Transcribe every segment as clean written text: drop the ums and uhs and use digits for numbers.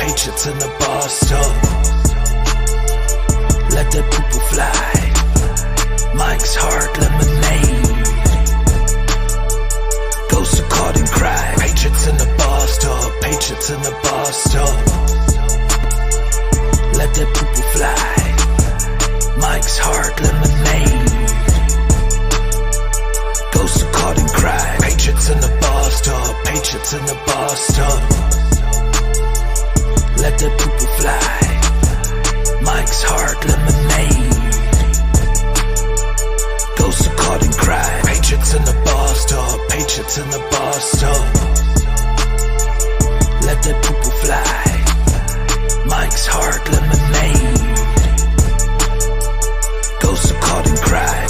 Patriots in the bathtub. Let the poo-poo fly. Mike's hard lemonade. Ghosts are caught in crime. Patriots in the bathtub. Patriots in the bathtub. Let the poo-poo fly. Mike's hard lemonade. Ghosts are caught in crime. Patriots in the bathtub. Patriots in the bathtub. Let the poo-poo fly. Mike's hard lemonade. Ghosts are caught in crime. Patriots in the bathtub. Patriots in the bathtub. Let the poo-poo fly. Mike's hard lemonade. Ghosts are caught in crime.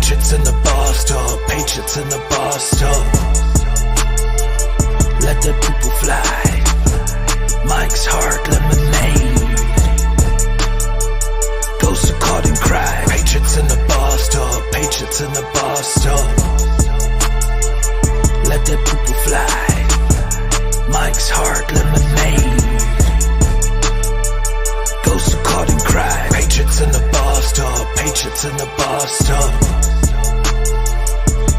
Patriots in the bathtub, Patriots in the bathtub. Let the poo-poo fly. Mike's hard lemonade. Ghosts are caught in crime. Patriots in the bathtub, Patriots in the bathtub. Let the poo-poo fly. Mike's hard lemonade. Ghosts are caught in crime. Patriots in the bathtub, Patriots in the bathtub.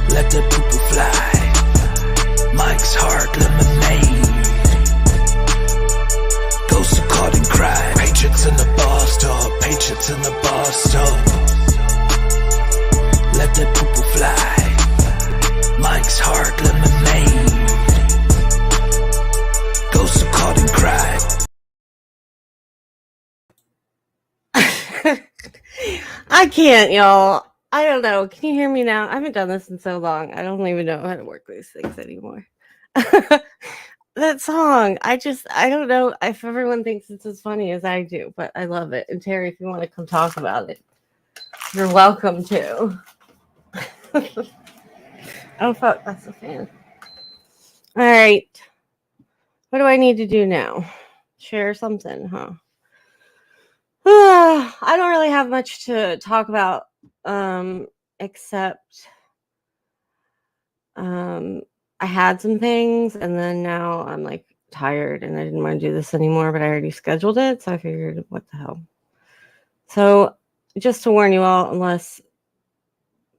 Let the poo-poo fly. Mike's hard lemonade. Ghosts are caught in crime. Patriots in the bathtub. Patriots in the bathtub. Let the poo-poo fly. Mike's hard lemonade. Ghosts are caught in crime. I can't, y'all. I don't know. Can you hear me now? I haven't done this in so long. I don't even know how to work these things anymore. That song, I don't know if everyone thinks it's as funny as I do, but I love it. And Terry, if you want to come talk about it, you're welcome to. Oh, fuck, that's a fan. All right. What do I need to do now? Share something, huh? I don't really have much to talk about, except I had some things, and then now I'm like tired and I didn't want to do this anymore, but I already scheduled it, so I figured, what the hell. So just to warn you all, unless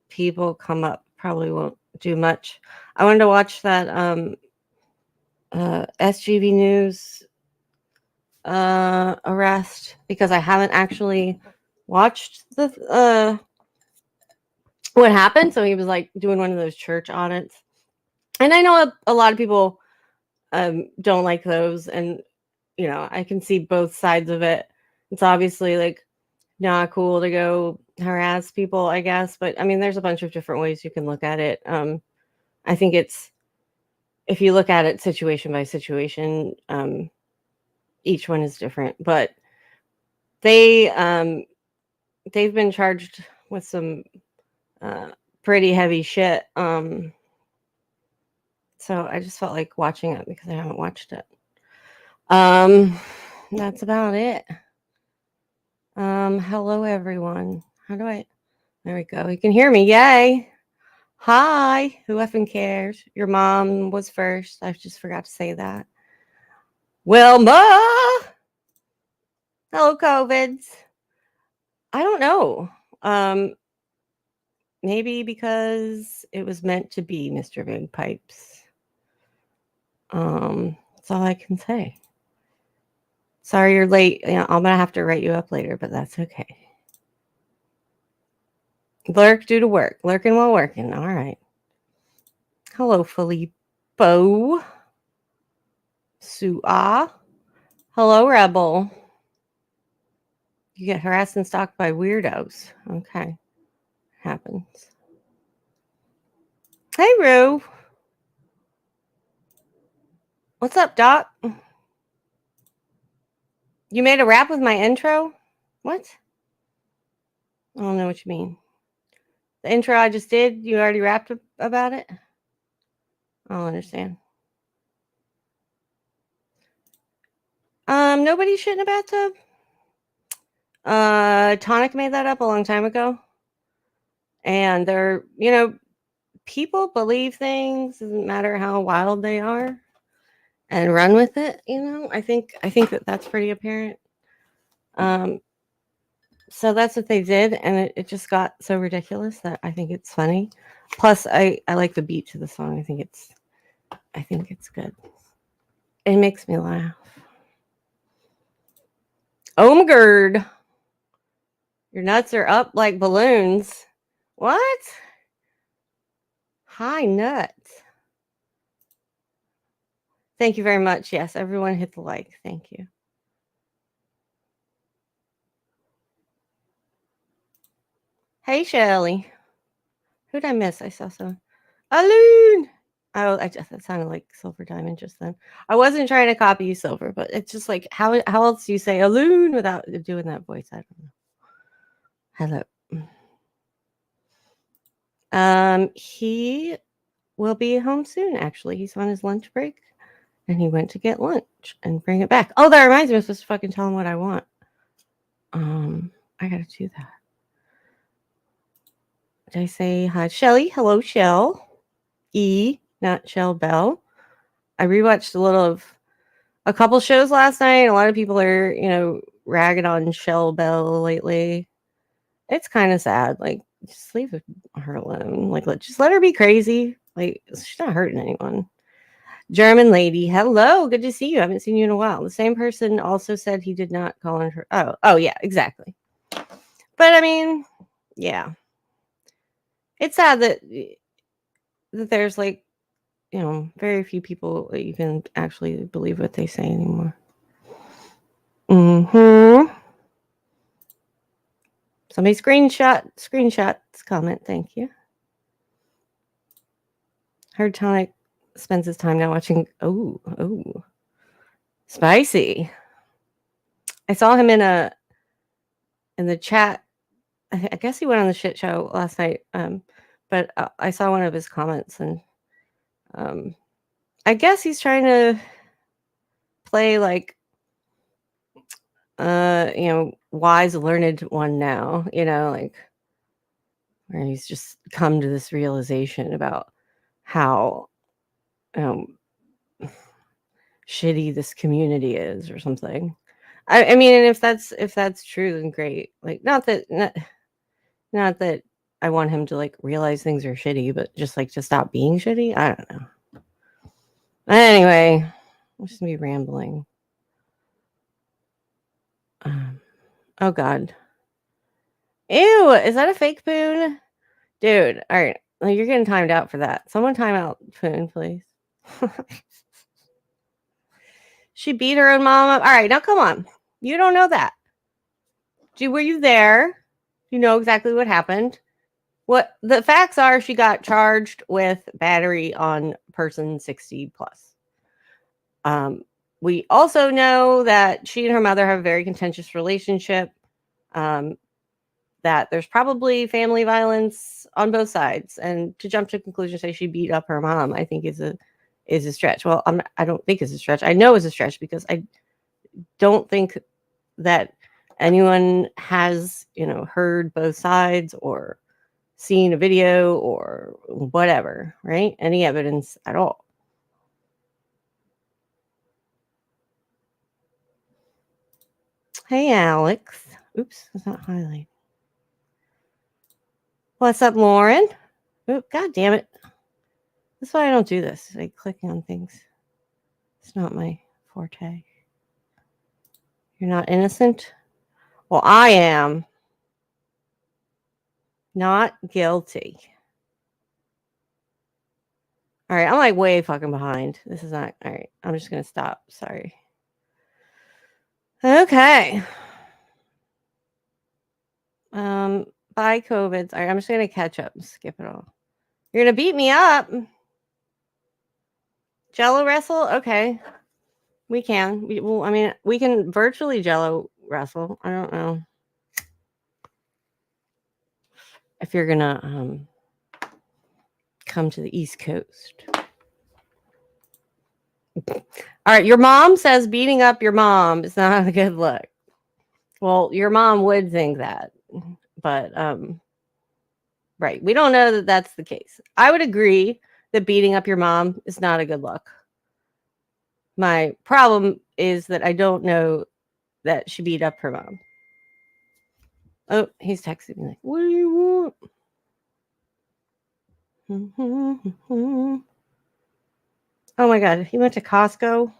people come up, probably won't do much. I wanted to watch that SGV News arrest, because I haven't actually watched the what happened. So he was like doing one of those church audits, and I know a lot of people don't like those, and you know, I can see both sides of it. It's obviously like not cool to go harass people, I guess, but I mean, there's a bunch of different ways you can look at it. I think it's, if you look at it situation by situation, each one is different, but they've been charged with some pretty heavy shit. So I just felt like watching it because I haven't watched it. That's about it. Hello everyone. There we go. You can hear me. Yay. Hi. Who effing cares? Your mom was first. I just forgot to say that. Wilma. Hello, COVIDs. I don't know. Maybe because it was meant to be, Mr. Big Pipes. That's all I can say. Sorry you're late. You know, I'm gonna have to write you up later, but that's okay. Lurk due to work. Lurking while working. All right. Hello, Filippo. Sua. Hello, Rebel. You get harassed and stalked by weirdos. Okay. Happens. Hey, Rue. What's up, Doc? You made a rap with my intro? What? I don't know what you mean. The intro I just did, you already rapped about it? I don't understand. Nobody shit in a bathtub? Tonic made that up a long time ago. And they're, people believe things, doesn't matter how wild they are, and run with it, I think that's pretty apparent. So that's what they did, and it just got so ridiculous that I think it's funny. Plus, I like the beat to the song. I think it's good. It makes me laugh. Oh my god, your nuts are up like balloons. What? High nuts. Thank you very much. Yes, everyone hit the like. Thank you. Hey, Shelly. Who'd I miss? I saw some. Alloon. Oh, that sounded like Silver Diamond just then. I wasn't trying to copy you, Silver, but it's just like how else do you say Alloon without doing that voice? I don't know. Hello. He will be home soon. Actually, he's on his lunch break, and he went to get lunch and bring it back. Oh, that reminds me, I'm supposed to fucking tell him what I want. I gotta do that. Did I say hi, Shelly? Hello, Shell. E, not Shell Bell. I rewatched a couple shows last night. A lot of people are, ragging on Shell Bell lately. It's kind of sad. Like, just leave her alone. Like, just let her be crazy. Like, she's not hurting anyone. German lady, hello. Good to see you. I haven't seen you in a while. The same person also said he did not call on her. Oh, yeah, exactly. But I mean, yeah. It's sad that there's like, very few people that you can actually believe what they say anymore. Somebody screenshots comment. Thank you. Heard Tonic spends his time now watching. Oh, spicy. I saw him in the chat. I guess he went on the shit show last night. But I saw one of his comments, and I guess he's trying to play like wise learned one now, like where he's just come to this realization about how shitty this community is or something. I mean, and if that's true, then great. Like, not that I want him to like realize things are shitty, but just like to stop being shitty. I don't know. Anyway, I'm just gonna be rambling. Oh God. Ew, is that a fake poon? Dude, all right. You're getting timed out for that. Someone time out poon, please. She beat her own mom up. All right, now come on. You don't know that. Were you there? You know exactly what happened. What the facts are, she got charged with battery on person 60 plus. We also know that she and her mother have a very contentious relationship. That there's probably family violence on both sides, and to jump to conclusion, say she beat up her mom, I think is a stretch. Well, I don't think it's a stretch. I know it's a stretch because I don't think that anyone has heard both sides or seen a video or whatever, right? Any evidence at all. Hey, Alex. Oops, it's not highlighted. What's up, Lauren? Oop, God damn it. That's why I don't do this. Like clicking on things. It's not my forte. You're not innocent? Well, I am. Not guilty. All right, I'm like way fucking behind. This is not all right. I'm just gonna stop. Sorry. Okay. Bye, COVID. All right, I'm just gonna catch up and skip it all. You're gonna beat me up. Jello wrestle? Okay. We can. We can virtually Jello wrestle. I don't know. if you're gonna come to the East Coast. All right, your mom says beating up your mom is not a good look. Well, your mom would think that, but right, we don't know that that's the case. I would agree that beating up your mom is not a good look. My problem is that I don't know that she beat up her mom. Oh, he's texting me like, "What do you want?" Oh my God, he went to Costco.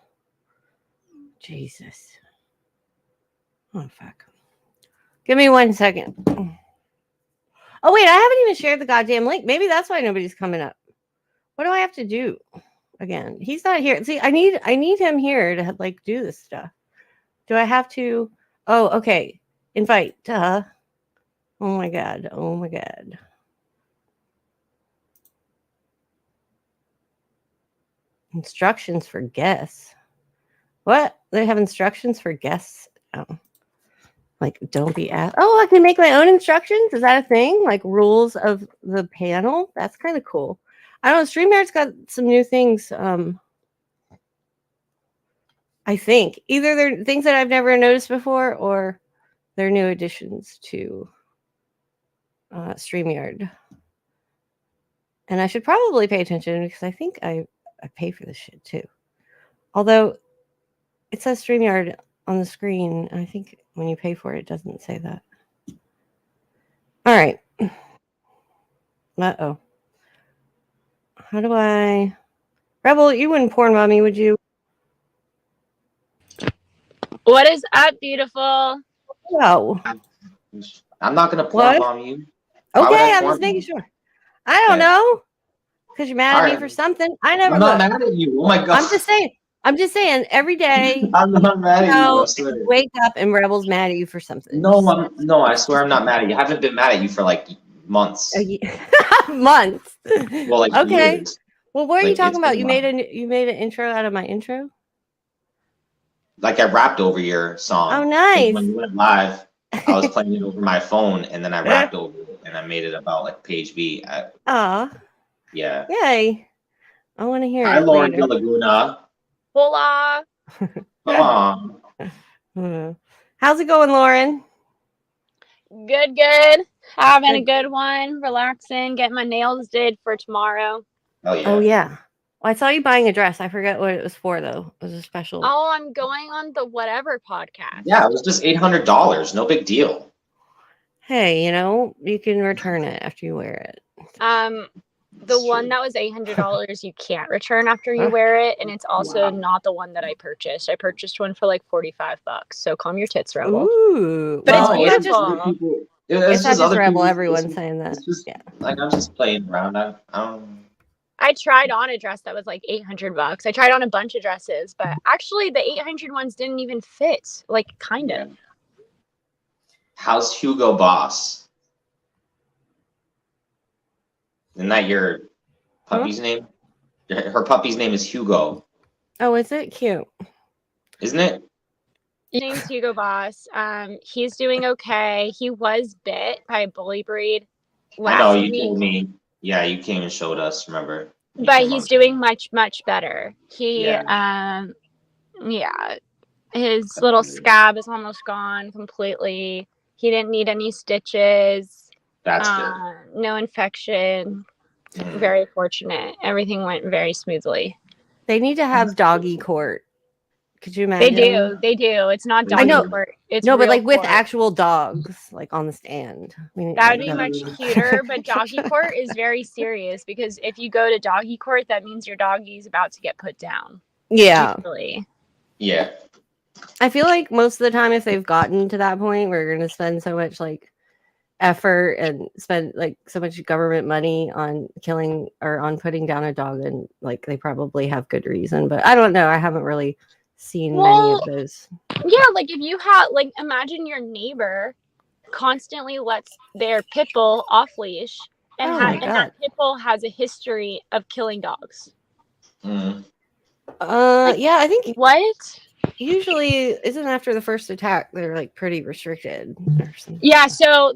Jesus. Oh fuck. Give me 1 second. Oh wait, I haven't even shared the goddamn link. Maybe that's why nobody's coming up. What do I have to do? Again, he's not here. See, I need him here to like do this stuff. Do I have to? Oh, okay. Invite. Oh my God. Oh my God. Instructions for guests. What? They have instructions for guests? Oh. Like, don't be asked. Oh, I can make my own instructions? Is that a thing? Like rules of the panel? That's kind of cool. I don't know. StreamYard's got some new things. I think either they're things that I've never noticed before or they're new additions to StreamYard. And I should probably pay attention because I think I pay for this shit too. Although it says StreamYard on the screen, and I think when you pay for it, it doesn't say that. All right. Uh-oh. How do I... Rebel, you wouldn't porn mommy, would you? What is up, beautiful? No. I'm not going to porn bomb you. Okay, I'm just making sure. I don't know. Because you're mad at me for something. I never I'm not mad at you. Oh my God. I'm just saying every day. I'm not mad at you. I swear. Wake up and Rebel's mad at you for something. No, I swear I'm not mad at you. I haven't been mad at you for like months. Months. Well, like okay. years. Well, what are you talking about? You made an intro out of my intro? Like I rapped over your song. Oh, nice. When you went live, I was playing it over my phone and then I rapped over it and I made it about like Page B. Aw. Yeah. Yay. I want to hear Hi, it. Lauren later. Laguna. Hola. How's it going, Lauren? Good. Having a good one. Relaxing. Getting my nails did for tomorrow. Oh yeah. Well, I saw you buying a dress. I forget what it was for though. It was a special. Oh, I'm going on the Whatever podcast. Yeah, it was just $800. No big deal. Hey, you can return it after you wear it. The one that was $800 you can't return after you wear it, and it's also not the one that I purchased. I purchased one for like $45. So calm your tits, Rebel. Ooh, but well, it's beautiful. It's not just Rebel. Everyone's saying that. Yeah, like I'm just playing around. I tried on a dress that was like $800. I tried on a bunch of dresses, but actually the 800 ones didn't even fit. Like, kind of. How's Hugo Boss? Isn't that your puppy's name? Her puppy's name is Hugo. Oh, is it cute? Isn't it? His name's Hugo Boss. He's doing okay. He was bit by a bully breed last week. Told me. Yeah, you came and showed us, remember? But he's doing much better. His little scab is almost gone completely. He didn't need any stitches. That's good. No infection. Very fortunate. Everything went very smoothly. They need to have doggy court. Could you imagine? They do. It's not doggy court. It's but like with court. actual dogs, like on the stand. That would be much cuter, but doggy court is very serious because if you go to doggy court, that means your doggy's about to get put down. Yeah. Usually. Yeah. I feel like most of the time, if they've gotten to that point, we're going to spend so much like effort and spend like so much government money on killing or on putting down a dog, and like they probably have good reason. But I don't know. I haven't really seen many of those. Yeah, like if you have like imagine your neighbor constantly lets their pit bull off leash and that pit bull has a history of killing dogs. Mm. Yeah, I think what? usually isn't after the first attack they're like pretty restricted or something. Yeah, so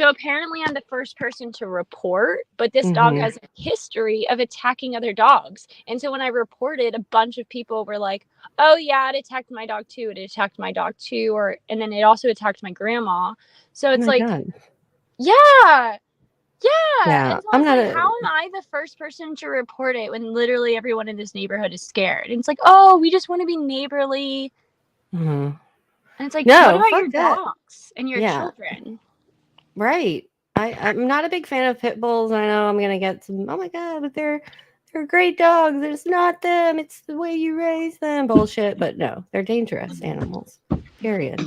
apparently I'm the first person to report, but this dog has a history of attacking other dogs. And so when I reported, a bunch of people were like, "Oh yeah, it attacked my dog too. It attacked my dog too," and then it also attacked my grandma. So it's like, God. yeah. Yeah, And so I was like, how am I the first person to report it when literally everyone in this neighborhood is scared? And it's like, oh, we just want to be neighborly. And it's like, what about your dogs and your children? Right. I'm not a big fan of pit bulls. I know I'm gonna get some. Oh my god, but they're great dogs. It's not them. It's the way you raise them. Bullshit. But no, they're dangerous animals. Period.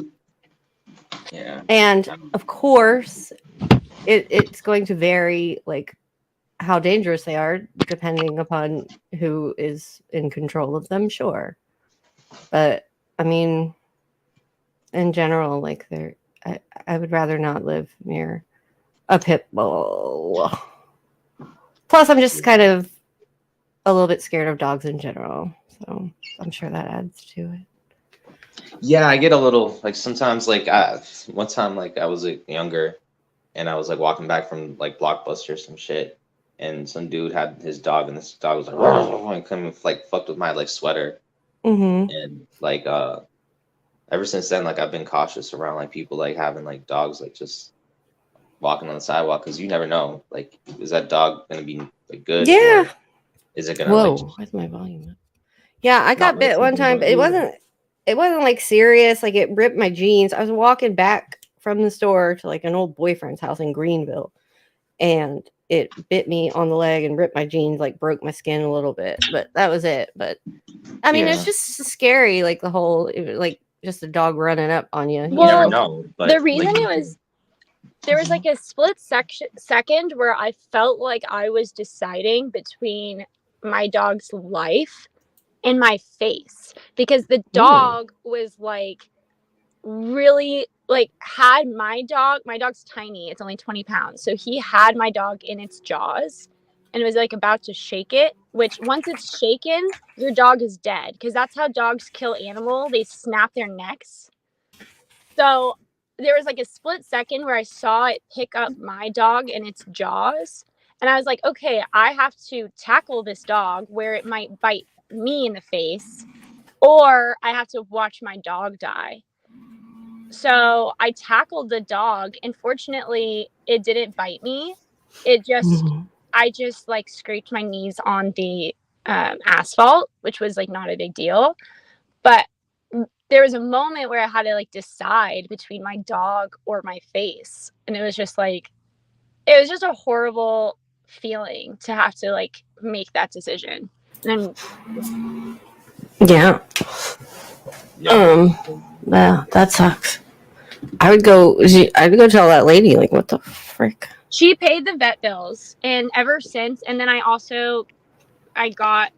Yeah. And of course, it's going to vary, like how dangerous they are, depending upon who is in control of them. Sure, but I mean, in general, like I would rather not live near a pit bull. Plus, I'm just kind of a little bit scared of dogs in general, so I'm sure that adds to it. Yeah, I get a little like sometimes like one time like I was like, younger, and I was like walking back from like Blockbuster or some shit, and some dude had his dog, and this dog was like, come and like fucked with my like sweater, and like ever since then like I've been cautious around like people like having like dogs like just walking on the sidewalk, because you never know, like, is that dog gonna be like good? Yeah. Or is it gonna where's my volume up? Yeah, I got bit one time, but it wasn't like serious. Like it ripped my jeans. I was walking back from the store to like an old boyfriend's house in Greenville, and it bit me on the leg and ripped my jeans, like broke my skin a little bit, but that was it. But I mean, it's just scary, like the whole, like just a dog running up on you. You never know. But the reason there was like a split second where I felt like I was deciding between my dog's life and my face, because the dog was like really like had my dog's tiny, it's only 20 pounds, so he had my dog in its jaws and was like about to shake it, which once it's shaken, your dog is dead, because that's how dogs kill animal. They snap their necks. So there was like a split second where I saw it pick up my dog in its jaws, and I was like, okay, I have to tackle this dog where it might bite me in the face, or I have to watch my dog die. So I tackled the dog, and fortunately it didn't bite me. I just like scraped my knees on the asphalt, which was like not a big deal. But there was a moment where I had to like decide between my dog or my face. And it was just a horrible feeling to have to like make that decision. And yeah, that sucks. I'd go tell that lady, like, what the frick? She paid the vet bills, and ever since, and then I got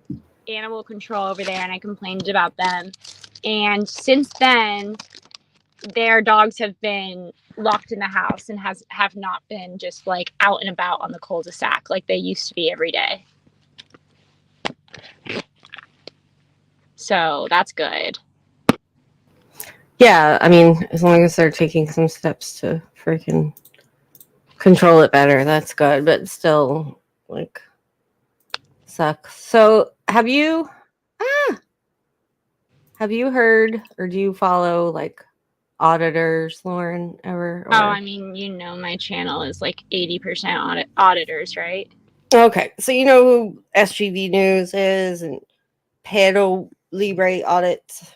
animal control over there, and I complained about them. And since then, their dogs have been locked in the house and have not been just like out and about on the cul-de-sac like they used to be every day. So that's good. Yeah, I mean, as long as they're taking some steps to freaking control it better, that's good. But still, like, sucks. So, have you heard, or do you follow like auditors, Lauren, ever? Or... Oh, I mean, my channel is like 80% auditors, right? Okay, so you know who SGV News is and Pedro Libre Audits,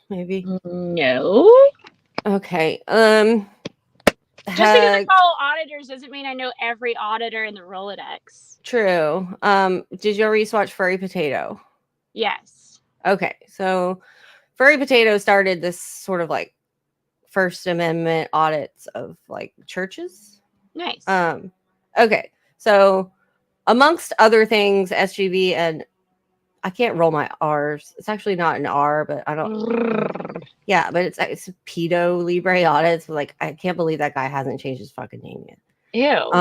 maybe? No. Okay. Just because I follow auditors doesn't mean I know every auditor in the Rolodex. True. Did you already watch Furry Potato? Yes. Okay, so Furry Potato started this sort of like First Amendment audits of like churches. Nice. Okay, so amongst other things, SGV, and I can't roll my R's. It's actually not an R, but I don't. Yeah, but it's Pedo Libre Audits. Like, I can't believe that guy hasn't changed his fucking name yet. Ew.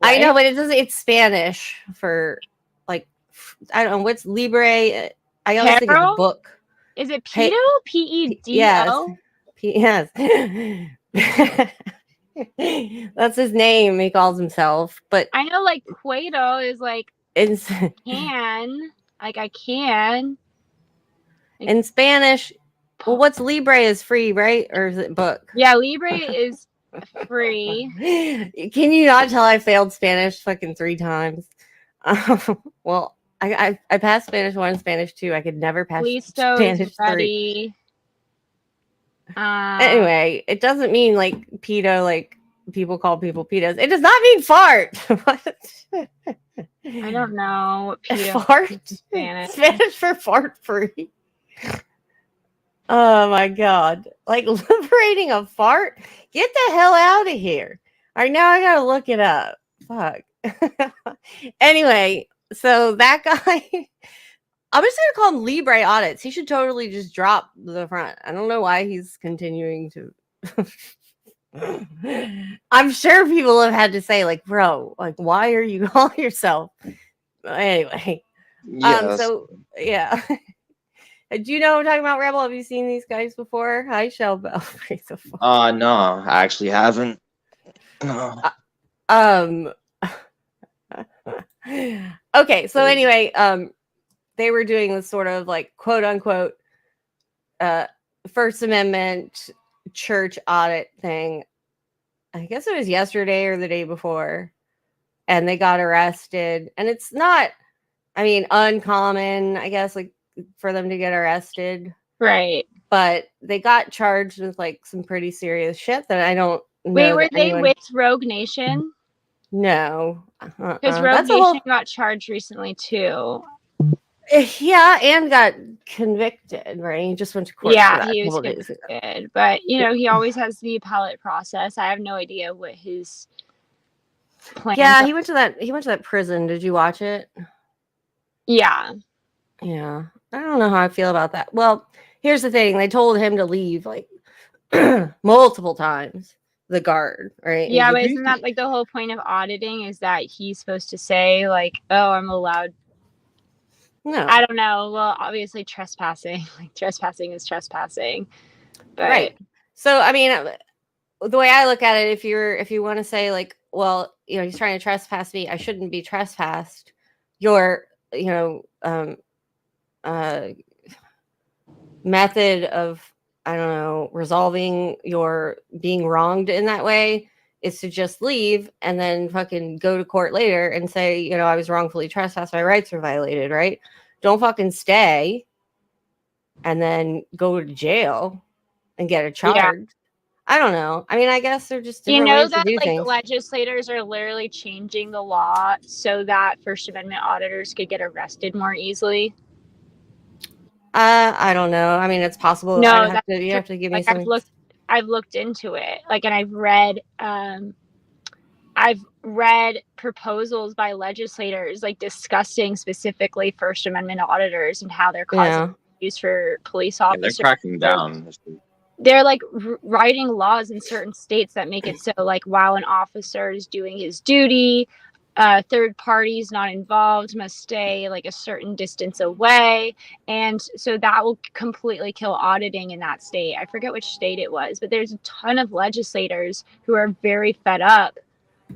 I know, but it's Spanish for like, I don't know what's Libre. I always think it's a book. Is it Hey- pedo? P-E-D-O? Yes. That's his name. He calls himself. But I know, like, Puedo is like in can. Like, I can. in Spanish, well, what's Libre is free, right? Or is it book? Yeah, Libre is free. Can you not tell I failed Spanish fucking 3 times? Well, I passed Spanish 1 and Spanish 2. I could never pass Listo Spanish is 3. ready. Anyway, it doesn't mean like pedo, like people call people pedos. It does not mean fart. I don't know what pedo Fart? is in Spanish. Spanish for fart free. Oh my god. Like liberating a fart? Get the hell out of here. All right, now I gotta look it up. Fuck. Anyway, so that guy, I'm just gonna call him Libre Audits. He should totally just drop the front. I don't know why he's continuing to. I'm sure people have had to say, like, bro, like, why are you calling yourself? Anyway, Yes. so yeah. Do you know what I'm talking about, Rebel? Have you seen these guys before? Hi, Shelbell. No, I actually haven't. No. Okay, so anyway, they were doing this sort of like quote unquote First Amendment church audit thing. I guess it was yesterday or the day before, and they got arrested. And it's not, I mean, uncommon, I guess, like for them to get arrested. Right. But they got charged with like some pretty serious shit that I don't know. Wait, were that they anyone... with Rogue Nation? No. Because Rogue Nation got charged recently too. Yeah, and got convicted, right? He just went to court. Yeah, for that he was convicted. But, you know, he always has the appellate process. I have no idea what his plans Yeah, are. he went to that prison. Did you watch it? Yeah. Yeah. I don't know how I feel about that. Well, here's the thing. They told him to leave like multiple times, the guard, right? Yeah, but like, isn't that like the whole point of auditing is that he's supposed to say like, oh, I'm allowed. No. I don't know. Well, obviously trespassing. Like trespassing is trespassing. But... Right. So, I mean, the way I look at it, if you want to say like, well, you know, he's trying to trespass me, I shouldn't be trespassed. Your, you know, method of, I don't know, resolving your being wronged in that way is to just leave and then fucking go to court later and say, you know, I was wrongfully trespassed, my rights were violated, right? Don't fucking stay and then go to jail and get a charge. Yeah. I don't know. I mean, I guess they're just different ways to do things. Legislators are literally changing the law so that First Amendment auditors could get arrested more easily? I don't know. I mean, it's possible. No, you have to give me like something. I've looked into it. Like, and I've read proposals by legislators like discussing specifically First Amendment auditors and how they're causing use for police officers. They're cracking down. They're like writing laws in certain states that make it so like while an officer is doing his duty, third parties not involved must stay like a certain distance away, and so that will completely kill auditing in that state. I forget which state it was, but there's a ton of legislators who are very fed up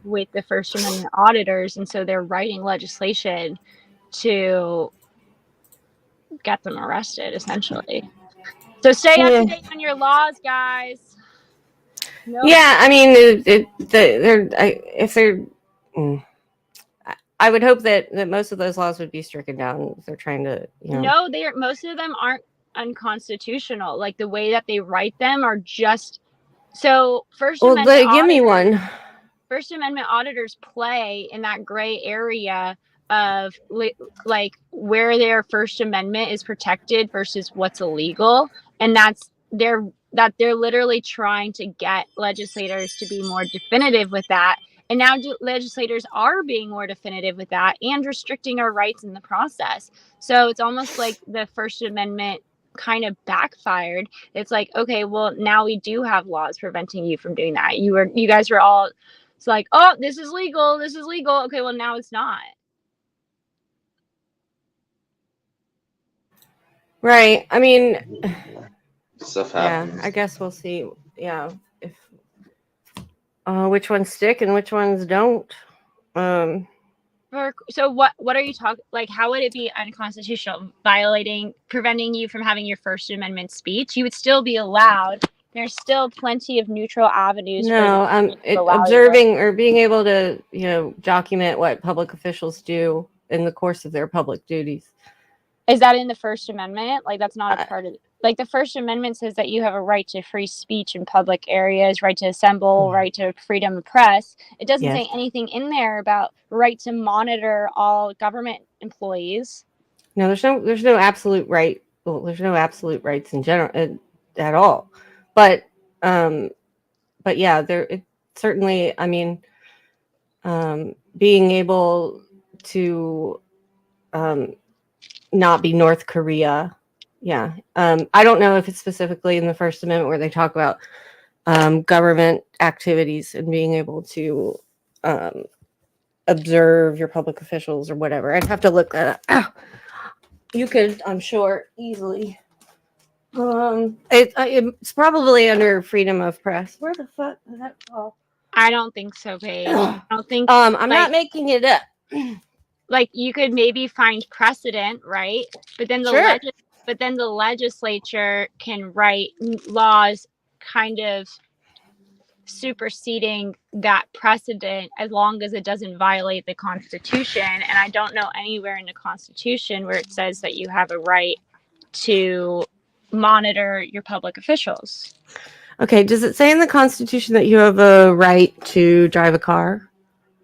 with the First Amendment auditors, and so they're writing legislation to get them arrested, essentially. So stay up to date on your laws, guys. Yeah, I mean, I would hope that most of those laws would be stricken down if they're trying to, you know. No, most of them aren't unconstitutional. Like the way that they write them are just so First Amendment. Give me one. First Amendment auditors play in that gray area of like where their First Amendment is protected versus what's illegal, and they're literally trying to get legislators to be more definitive with that. And now legislators are being more definitive with that and restricting our rights in the process. So it's almost like the First Amendment kind of backfired. It's like, okay, well, now we do have laws preventing you from doing that. You guys were all, it's like, oh, this is legal. This is legal. Okay, well, now it's not. Right. I mean, Stuff yeah, happens. I guess we'll see. Yeah, if which ones stick and which ones don't. So what are you talking, like, how would it be unconstitutional? Preventing you from having your First Amendment speech? You would still be allowed. There's still plenty of neutral avenues for the No, government to allow you. observing or being able to, document what public officials do in the course of their public duties. Is that in the First Amendment? Like, that's not a Uh, part of, like, the First Amendment says that you have a right to free speech in public areas, right to assemble, right to freedom of press. It doesn't Yes. say anything in there about right to monitor all government employees. No, there's no absolute right. Well, there's no absolute rights in general at all. But yeah, it certainly. I mean, being able to not be North Korea. Yeah. I don't know if it's specifically in the First Amendment where they talk about government activities and being able to observe your public officials or whatever. I'd have to look that up. You could, I'm sure, easily. It's probably under freedom of press. Where the fuck did that fall? I don't think so, Paige. I don't think. I'm not making it up. Like, you could maybe find precedent, right? But then Sure. the legislature can write laws kind of superseding that precedent as long as it doesn't violate the Constitution. And I don't know anywhere in the Constitution where it says that you have a right to monitor your public officials. Okay, does it say in the Constitution that you have a right to drive a car?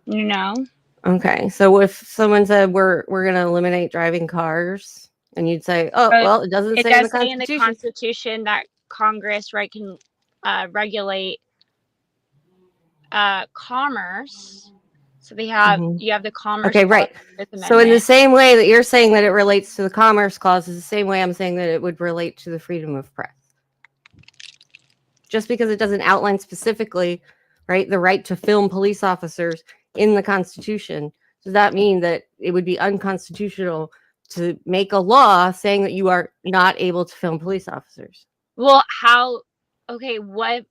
No. Okay, so if someone said we're going to eliminate driving cars, and you'd say, oh, well, it doesn't say in the Constitution. It does say in the Constitution that Congress, right, can regulate commerce. So you have the commerce. Okay, right. So in the same way that you're saying that it relates to the Commerce Clause is the same way I'm saying that it would relate to the freedom of press. Just because it doesn't outline specifically, right, the right to film police officers in the Constitution, does that mean that it would be unconstitutional to make a law saying that you are not able to film police officers? Well, how? Okay, what?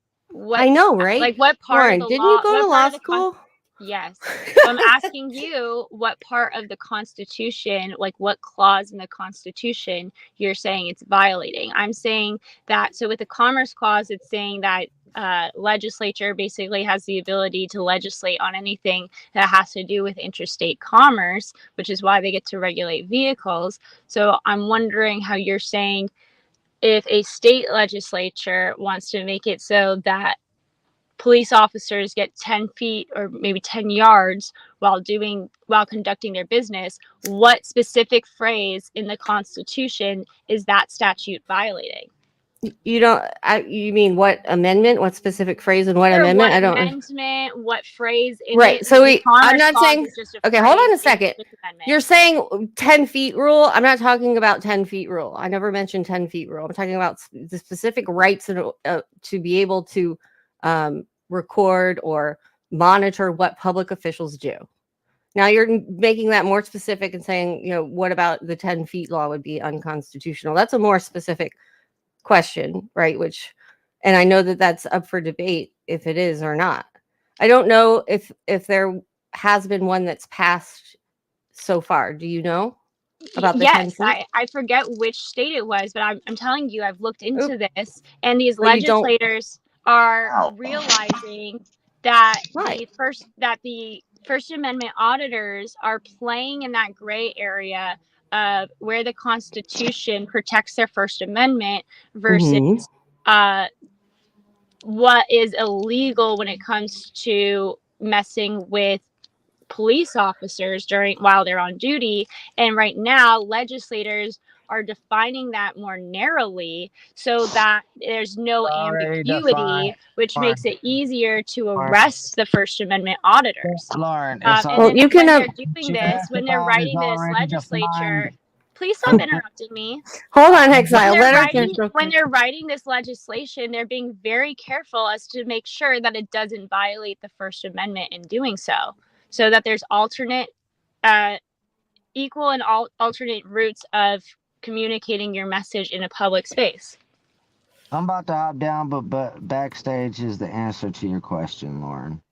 I know, right? Like, what part Lauren, of the didn't law? you go to law school? Yes. So I'm asking you what part of the Constitution, like what clause in the Constitution you're saying it's violating. I'm saying that, so with the Commerce Clause, it's saying that legislature basically has the ability to legislate on anything that has to do with interstate commerce, which is why they get to regulate vehicles. So I'm wondering how you're saying if a state legislature wants to make it so that police officers get 10 feet or maybe 10 yards while conducting their business, what specific phrase in the Constitution is that statute violating? You don't. You mean what amendment? What specific phrase and what amendment? I don't. Amendment. What phrase? Right. So I'm not saying. Okay, hold on a second. You're saying 10 feet rule. I'm not talking about 10 feet rule. I never mentioned 10 feet rule. I'm talking about the specific rights to be able to record or monitor what public officials do. Now you're making that more specific and saying, what about the 10 feet law would be unconstitutional? That's a more specific question, right? And I know that that's up for debate if it is or not. I don't know if there has been one that's passed so far. Do you know about the 10 feet? I forget which state it was, but I'm telling you, I've looked into this, and these legislators are realizing that the First Amendment auditors are playing in that gray area of where the Constitution protects their First Amendment versus what is illegal when it comes to messing with police officers while they're on duty. And right now, legislators are defining that more narrowly so that there's no ambiguity, which makes it easier to arrest the First Amendment auditors. Lauren, well, you can. When they're writing this legislature, please stop interrupting me. Hold on, Exile. When they're writing this legislation, they're being very careful as to make sure that it doesn't violate the First Amendment in doing so. So that there's equal and alternate routes of communicating your message in a public space. I'm about to hop down, but backstage is the answer to your question, Lauren.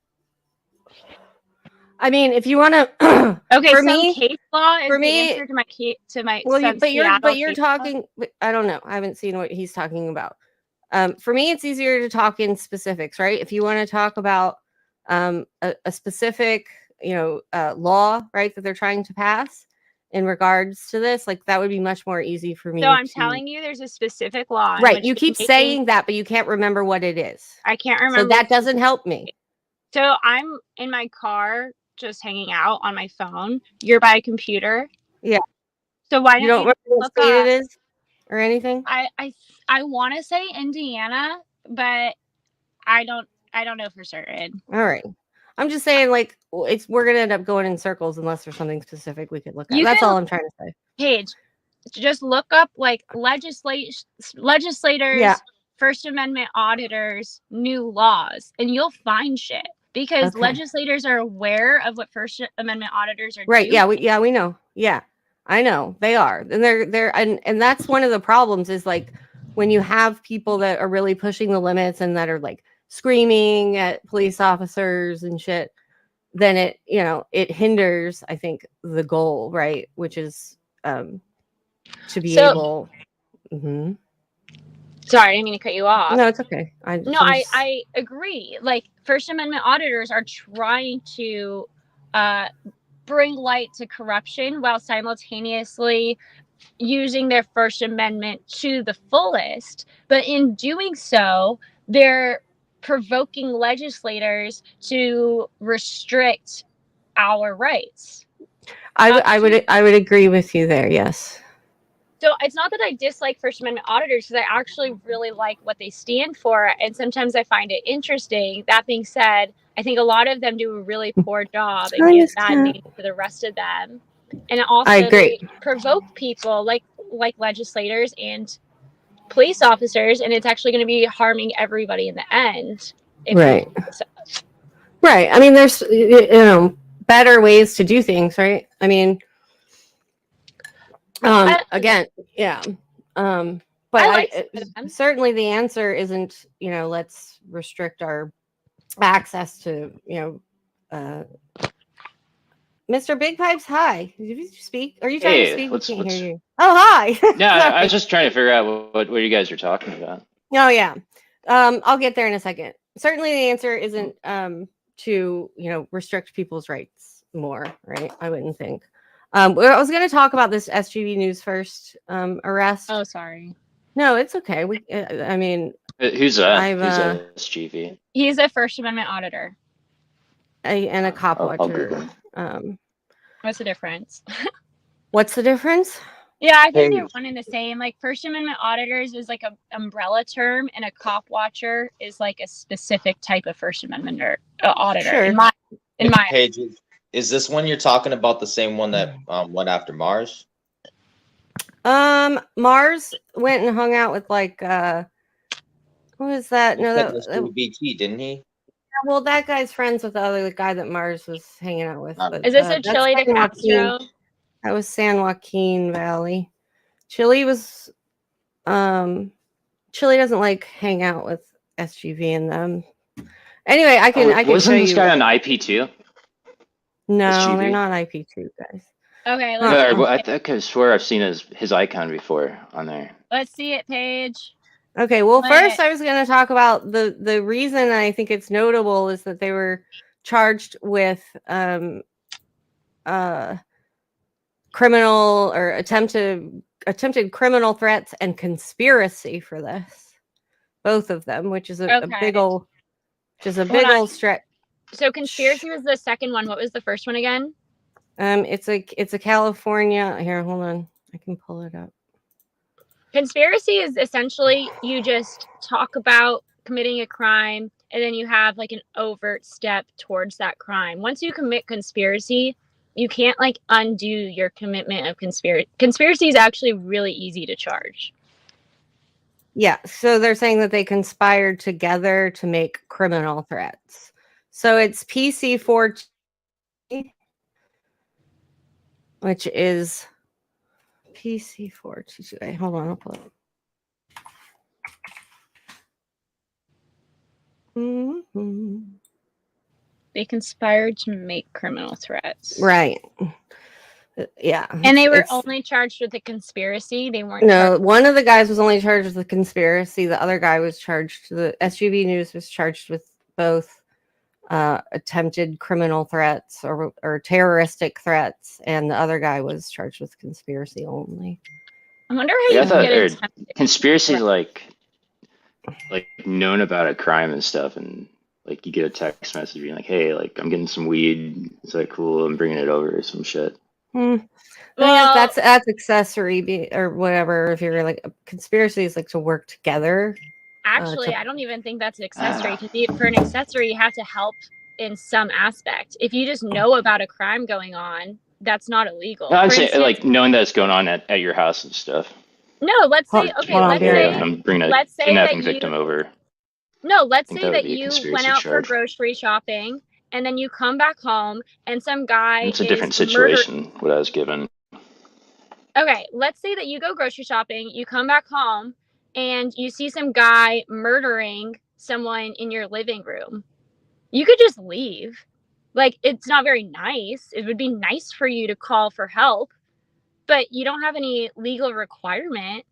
I mean, if you want to, Okay, for some me, case law is for the me, answer to my well, some but Seattle you're case law. talking. I don't know. I haven't seen what he's talking about. For me, it's easier to talk in specifics, right? If you want to talk about a specific, law, right, that they're trying to pass in regards to this, like that would be much more easy for me. So I'm telling you, there's a specific law. in right? which You they're keep making- saying that, but you can't remember what it is. I can't remember. So that doesn't help me. So I'm in my car, just hanging out on my phone. You're by a computer. Yeah. So why You don't don't you remember what look state up? it is or anything? I want to say Indiana, but I don't know for certain. All right. I'm just saying, like, we're gonna end up going in circles unless there's something specific we could look at. That's all I'm trying to say. Paige, just look up like legislators, Yeah. First Amendment auditors, new laws, and you'll find shit because Okay. legislators are aware of what First Amendment auditors are Right. doing. Yeah, we know. Yeah. I know they are. And they're and that's one of the problems is like when you have people that are really pushing the limits and that are like screaming at police officers and shit, then it hinders, I think, the goal, right? Which is to be able. Mm-hmm. Sorry, I didn't mean to cut you off. No, it's okay. I agree. Like First Amendment auditors are trying to bring light to corruption while simultaneously using their First Amendment to the fullest. But in doing so, they're provoking legislators to restrict our rights. I would agree with you there. Yes. So it's not that I dislike First Amendment auditors because I actually really like what they stand for. And sometimes I find it interesting. That being said, I think a lot of them do a really poor job and give bad name to the rest of them. And also they provoke people like legislators and police officers. And it's actually going to be harming everybody in the end. Right. Right. I mean, there's, better ways to do things, right? I mean, again, yeah. But certainly the answer isn't, let's restrict our access to, Mr. Big Pipes. Hi. Did you speak? Are you trying to speak? We can't hear you. Oh, hi. Yeah, I was just trying to figure out what you guys are talking about. Oh, yeah. I'll get there in a second. Certainly the answer isn't to, restrict people's rights more, right? I wouldn't think. I was going to talk about this SGV News First arrest. Oh, sorry. No, it's okay. I mean, who's that? Who's SGV? He's a First Amendment auditor and a cop watcher. What's the difference? What's the difference? Yeah, I think they're one and the same. Like First Amendment auditors is like an umbrella term, and a cop watcher is like a specific type of First Amendment auditor. Sure. In my Paige, is this one you're talking about the same one that went after Mars? Mars went and hung out with like who is that? No, that was BT, didn't he? Well, that guy's friends with the other guy that Mars was hanging out with. But, is this a Chile de Castro? That was San Joaquin Valley. Chile was Chile doesn't like hang out with SGV and them. Anyway, I can wasn't this guy on IP2? No, SGV? they're not IP2 guys. Okay, I think I swear I've seen his icon before on there. Let's see it, Paige. Okay, well, first I was going to talk about the reason I think it's notable is that they were charged with criminal or attempted criminal threats and conspiracy for this, both of them, which is a big old stretch. So conspiracy was the second one. What was the first one again? It's a California. Here, hold on, I can pull it up. Conspiracy is essentially you just talk about committing a crime and then you have like an overt step towards that crime. Once you commit conspiracy, you can't like undo your commitment of conspiracy. Conspiracy is actually really easy to charge. Yeah, so they're saying that they conspired together to make criminal threats. So it's PC4, which is PC422A. Hold on, I'll pull it up. Mm-hmm. They conspired to make criminal threats. Right. Yeah. And they were it's- only charged with a conspiracy. They weren't No, charged. one of the guys was only charged with the conspiracy. The other guy was charged. The SGV News was charged with both attempted criminal threats or terroristic threats, and the other guy was charged with conspiracy only. I wonder how Yeah, I you thought get or attempted. conspiracy like known about a crime and stuff, and like you get a text message being like, "Hey, like I'm getting some weed. Is that cool? I'm bringing it over," or some shit. Well, That's accessory or whatever. If you're like conspiracy is like to work together. actually, I don't even think that's an accessory. Because for an accessory, you have to help in some aspect. If you just know about a crime going on, that's not illegal. No, I'm For saying instance, like knowing that it's going on at your house and stuff. no, let's say, Hold okay, on, let's Barry. say, I'm bringing a let's say kidnapping that victim over. no, let's think say that would that be a you conspiracy went out for charge. grocery shopping and then you come back home and some guy It's a is different situation. What I was given. Okay, let's say that you go grocery shopping, you come back home, and you see some guy murdering someone in your living room. You could just leave. Like, it's not very nice. It would be nice for you to call for help, but you don't have any legal requirement.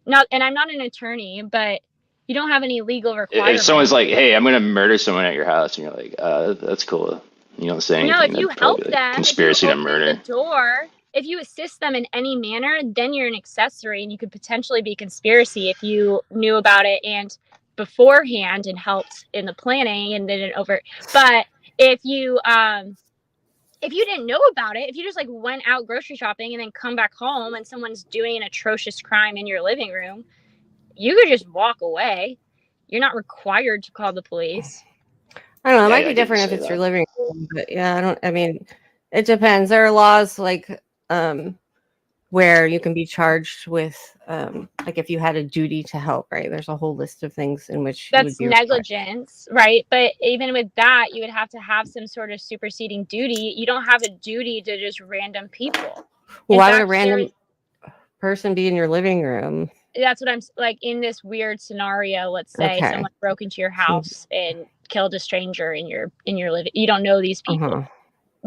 And I'm not an attorney, but you don't have any legal requirement. If someone's like, "Hey, I'm gonna murder someone at your house," and you're like, "That's cool," you don't say anything. No, if you that'd help probably be like them, conspiracy if to you open murder. the door, if you assist them in any manner, then you're an accessory, and you could potentially be conspiracy if you knew about it and beforehand and helped in the planning and didn't over. But if you didn't know about it, if you just like went out grocery shopping and then come back home and someone's doing an atrocious crime in your living room, you could just walk away. You're not required to call the police. I don't know. It Yeah, might I be didn't different if say it's that. your living room, but yeah, I mean, it depends. There are laws like where you can be charged with like if you had a duty to help, right? There's a whole list of things in which you would That's be required. negligence, right? But even with that, you would have to have some sort of superseding duty. You don't have a duty to just random people. In Why would a fact, random person be in your living room? that's what I'm like in this weird scenario. Let's say Okay. someone broke into your house and killed a stranger in your living. You don't know these people.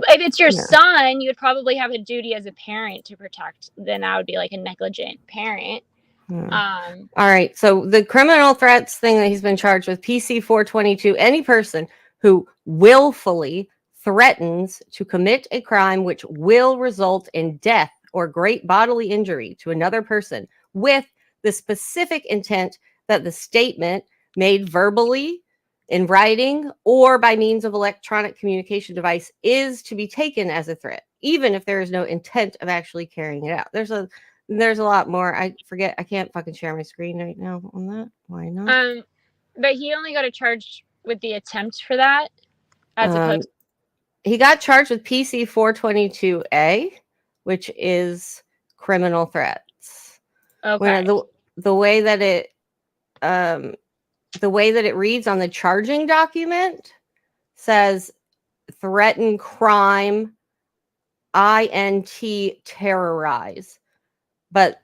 If it's your Yeah. son, you would probably have a duty as a parent to protect. Then that would be like a negligent parent. All right. So the criminal threats thing that he's been charged with, PC 422, any person who willfully threatens to commit a crime which will result in death or great bodily injury to another person with the specific intent that the statement made verbally, in writing, or by means of electronic communication device is to be taken as a threat, even if there is no intent of actually carrying it out. There's a lot more. I forget. I can't fucking share my screen right now on that. Why not? But he only got charged with the attempt for that, as opposed. He got charged with PC 422A, which is criminal threats. Okay. The way that it reads on the charging document says threaten crime, INT terrorize. But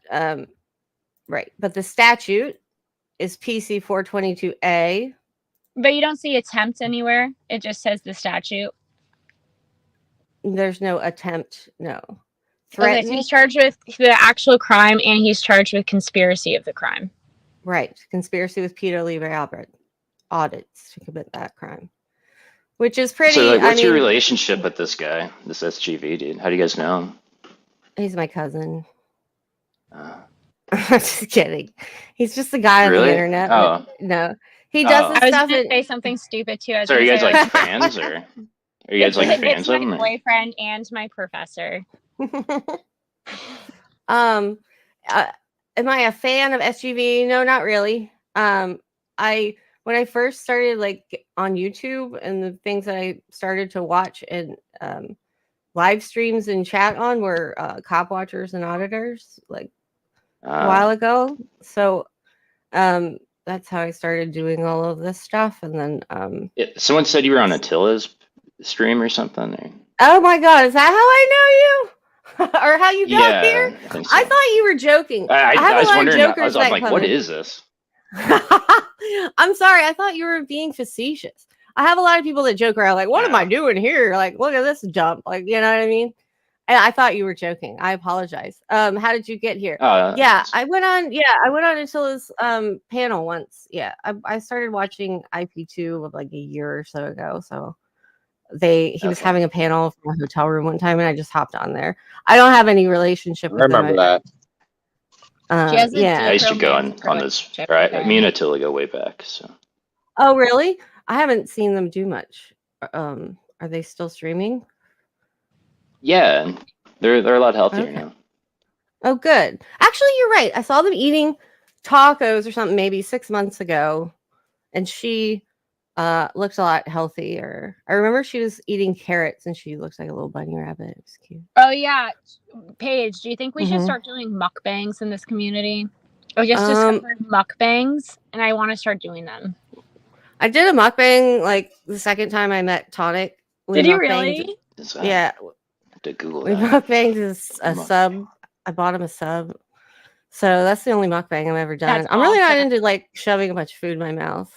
right, but the statute is PC 422A. But you don't see attempt anywhere. It just says the statute. There's no attempt, no. Okay, so he's charged with the actual crime and he's charged with conspiracy of the crime. Right. Conspiracy with Peter Libre Albert. Audits to commit that crime. Which is pretty. So, like, what's your relationship with this guy, this SGV dude? How do you guys know him? He's my cousin. I'm just kidding. He's just a guy on the internet. Oh. No. He does this I was stuff. going to say something stupid too. So are you guys like fans, or are you guys like fans of him? It's my boyfriend and my professor. Am I a fan of SGV? No, not really. When I first started like on YouTube and the things that I started to watch and live streams and chat on were cop watchers and auditors like a while ago. So that's how I started doing all of this stuff. And then someone said you were on Attila's stream or something. Or... Oh my God, is that how I know you? or how you got here? Yeah, I think so. I thought you were joking. I have a was lot of wondering. I jokers was that like, come what in. is this? I'm sorry. I thought you were being facetious. I have a lot of people that joke around like, what am I doing here? Like, look at this dump. Like, you know what I mean? And I thought you were joking. I apologize. How did you get here? I went on Attila's panel once. Yeah. I started watching IP2 like a year or so ago. So he was having a panel from a hotel room one time and I just hopped on there. I don't have any relationship with remember them. that. Yeah. I used to go on this. Right, me and Attila go way back. So. Oh, really? I haven't seen them do much. Are they still streaming? Yeah, they're a lot healthier now. Oh, good. Actually, you're right. I saw them eating tacos or something maybe 6 months ago, and she looked a lot healthier. I remember she was eating carrots, and she looks like a little bunny rabbit. It was cute. Oh yeah, Paige, do you think we should start doing mukbangs in this community? I just discovered mukbangs, and I want to start doing them. I did a mukbang like the second time I met Tonic. Did you really? Yeah. To Google we mukbanged a sub. I bought him a sub. So that's the only mukbang I've ever done. That's I'm really not awesome. into like shoving a bunch of food in my mouth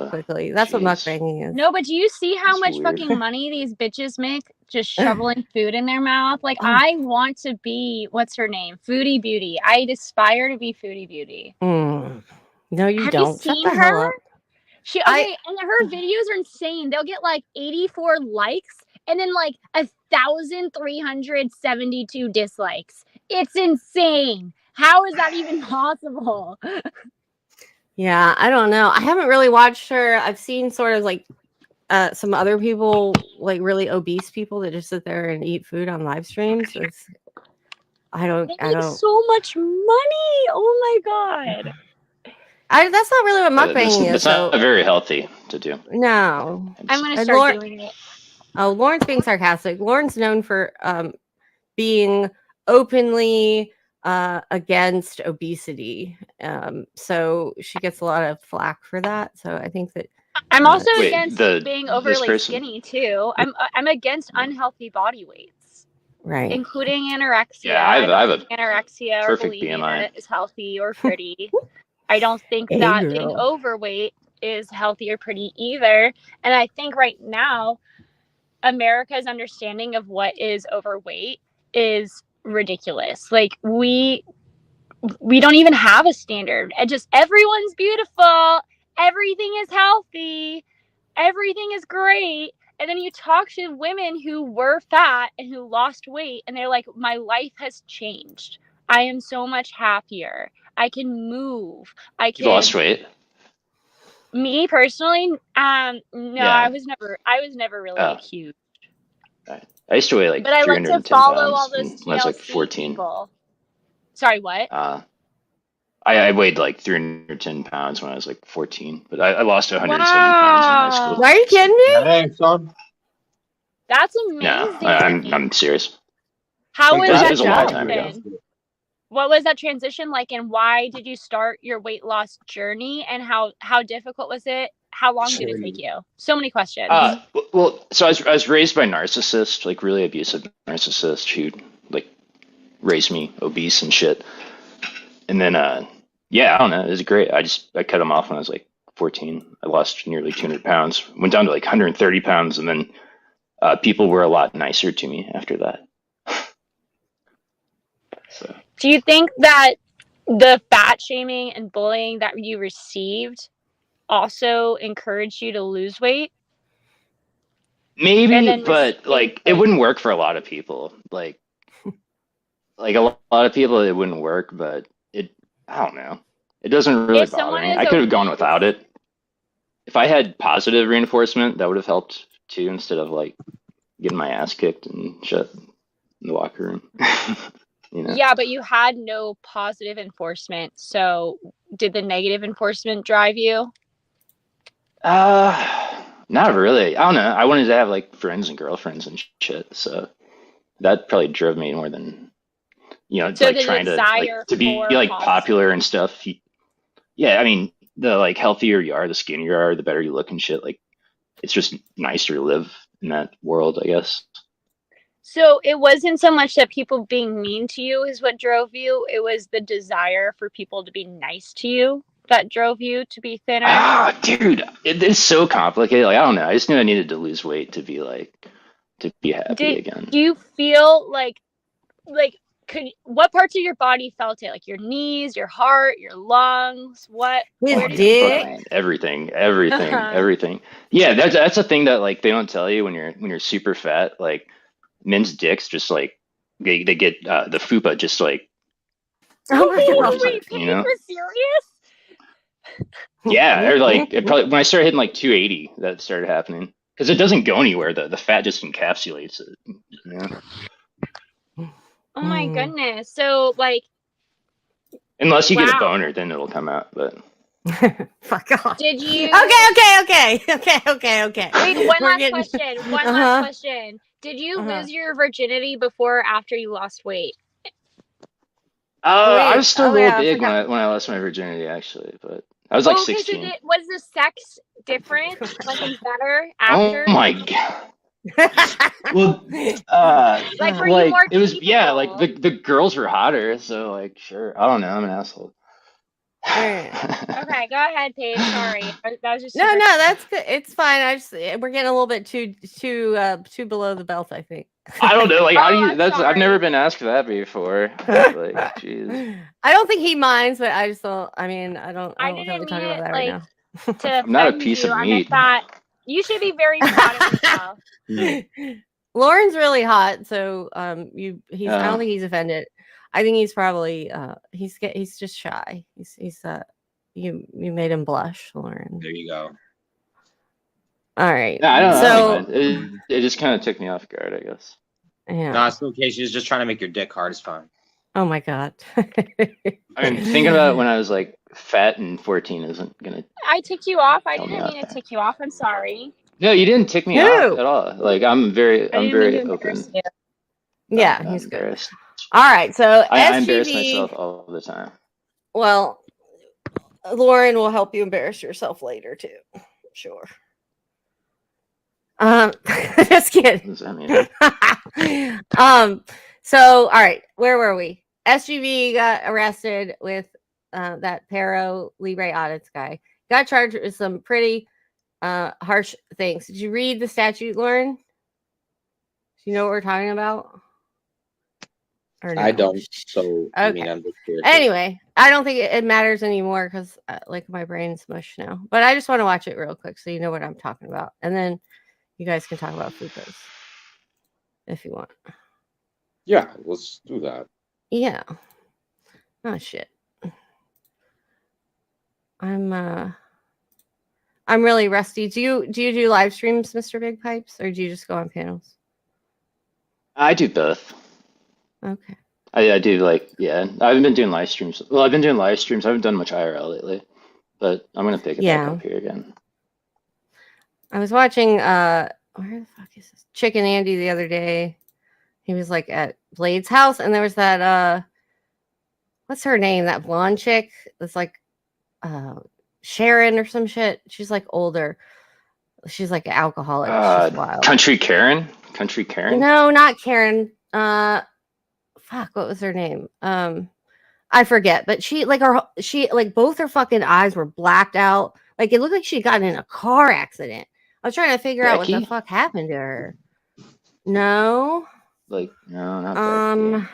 quickly. That's what mukbanging is. No, but do you see how That's much weird. fucking money these bitches make just shoveling food in their mouth? Like, I want to be, what's her name? Foodie Beauty. I aspire to be Foodie Beauty. No, you Have don't. you seen Shut the hell her? up. And her videos are insane. They'll get like 84 likes and then like 1,372 dislikes. It's insane. How is that even possible? Yeah, I don't know. I haven't really watched her. I've seen sort of like some other people, like really obese people that just sit there and eat food on live streams. I don't so much money. Oh my god. That's not really what mukbanging is. It's not very healthy to do. No. I'm going to start doing it. Oh, Lauren's being sarcastic. Lauren's known for being openly against obesity. So she gets a lot of flack for that. So I think that I'm also against being overly skinny too. I'm against unhealthy body weights. Right. Including anorexia. Yeah, I have a anorexia or bulimia is healthy or pretty. I don't think that being overweight is healthy or pretty either. And I think right now, America's understanding of what is overweight is ridiculous. Like we don't even have a standard. And just everyone's beautiful. Everything is healthy. Everything is great. And then you talk to women who were fat and who lost weight, and they're like, my life has changed. I am so much happier. I can move. You lost weight? Me personally, no, yeah. I was never really huge. I used to weigh like 310 like to follow pounds all those when I was like 14. People. Sorry, what? I weighed like 310 pounds when I was like 14, but I lost 170 pounds in high school. Are you kidding me? Hey, son. That's amazing. No, I'm serious. How was that a long time ago. What was that transition like, and why did you start your weight loss journey, and how difficult was it? How long did it take you? So many questions. Well, so I was raised by narcissists, like really abusive narcissists who like raised me obese and shit. And then, yeah, I don't know. It was great. I cut them off when I was like 14. I lost nearly 200 pounds, went down to like 130 pounds. And then people were a lot nicer to me after that. So. Do you think that the fat shaming and bullying that you received also encouraged you to lose weight? Maybe, but like it wouldn't work for a lot of people. Like a lot of people, it wouldn't work, but I don't know. It doesn't really bother me. I could have gone without it. If I had positive reinforcement, that would have helped too, instead of like getting my ass kicked and shit in the locker room. You know? Yeah, but you had no positive enforcement. So did the negative enforcement drive you? Not really. I don't know. I wanted to have like friends and girlfriends and shit. So that probably drove me more than, so like trying to be like popular and stuff. Yeah, I mean, the like healthier you are, the skinnier you are, the better you look and shit. Like, it's just nicer to live in that world, I guess. So it wasn't so much that people being mean to you is what drove you. It was the desire for people to be nice to you that drove you to be thinner. Ah, dude, it's so complicated. Like, I don't know. I just knew I needed to lose weight to be happy again. Do you feel like what parts of your body felt it? Like your knees, your heart, your lungs? What? His dick. Fucking everything. Yeah, that's a thing that like they don't tell you when you're super fat. Like men's dicks just like they get the fupa just like Oh my God. Wait, Paige was serious? Yeah, or like it probably when I started hitting like 280, that started happening because it doesn't go anywhere. The fat just encapsulates it. You know? Oh my goodness! So like, unless you get a boner, then it'll come out. But fuck off. Did you? Okay. Wait, one last question. Did you lose your virginity before or after you lost weight? I was still a little big when I lost my virginity, actually, but I was like 16. Was the sex different? Like better after? Oh my God. Well, like were you more it was capable? like the girls were hotter, so like sure. I don't know, I'm an asshole. Okay, go ahead, Paige. Sorry, that was just no, that's good. It's fine. We're getting a little bit too below the belt, I think. I don't know, like how do you? I've never been asked for that before. Like, jeez. I don't think he minds, but I just don't. I mean, I don't think we're talking about that right now. I'm not a piece of meat. You should be very proud of yourself. Lauren's really hot, so I don't think he's offended. I think he's probably he's just shy. He's you made him blush, Lauren. There you go. All right. Yeah, I don't know. It just kind of took me off guard, I guess. Yeah. No, it's okay. She's just trying to make your dick hard. It's fine. Oh my God. I mean, thinking about it when I was like fat and 14 isn't gonna. I ticked you off. I didn't mean to tick you off. I'm sorry. No, you didn't tick me off at all. Like I'm very open. Yeah, he's good. All right, so I embarrass myself all the time. Well, Lauren will help you embarrass yourself later too. Sure. Just kidding. What does that mean? So all right, where were we? SGV got arrested with that Paro Libre audits guy. Got charged with some pretty harsh things. Did you read the statute, Lauren? Do you know what we're talking about? Or no? I don't. So okay. I mean, I'm just curious. Anyway, I don't think it matters anymore because like my brain's mush now. But I just want to watch it real quick so you know what I'm talking about, and then you guys can talk about fupas if you want. Yeah, let's do that. Yeah. Oh shit. I'm really rusty. Do you do live streams, Mr. Big Pipes, or do you just go on panels? I do both. Okay. I do like, yeah. I haven't been doing live streams. Well, I've been doing live streams. I haven't done much IRL lately, but I'm gonna pick it back up here again. I was watching where the fuck is this? Chicken Andy the other day. He was like at Blade's house, and there was that what's her name? That blonde chick that's like Sharon or some shit. She's like older. She's like an alcoholic. She's wild. Country Karen? No, not Karen. Fuck, what was her name? I forget, but she both her fucking eyes were blacked out. Like it looked like she'd gotten in a car accident. I was trying to figure out what the fuck happened to her. No. Like, no, not Becky.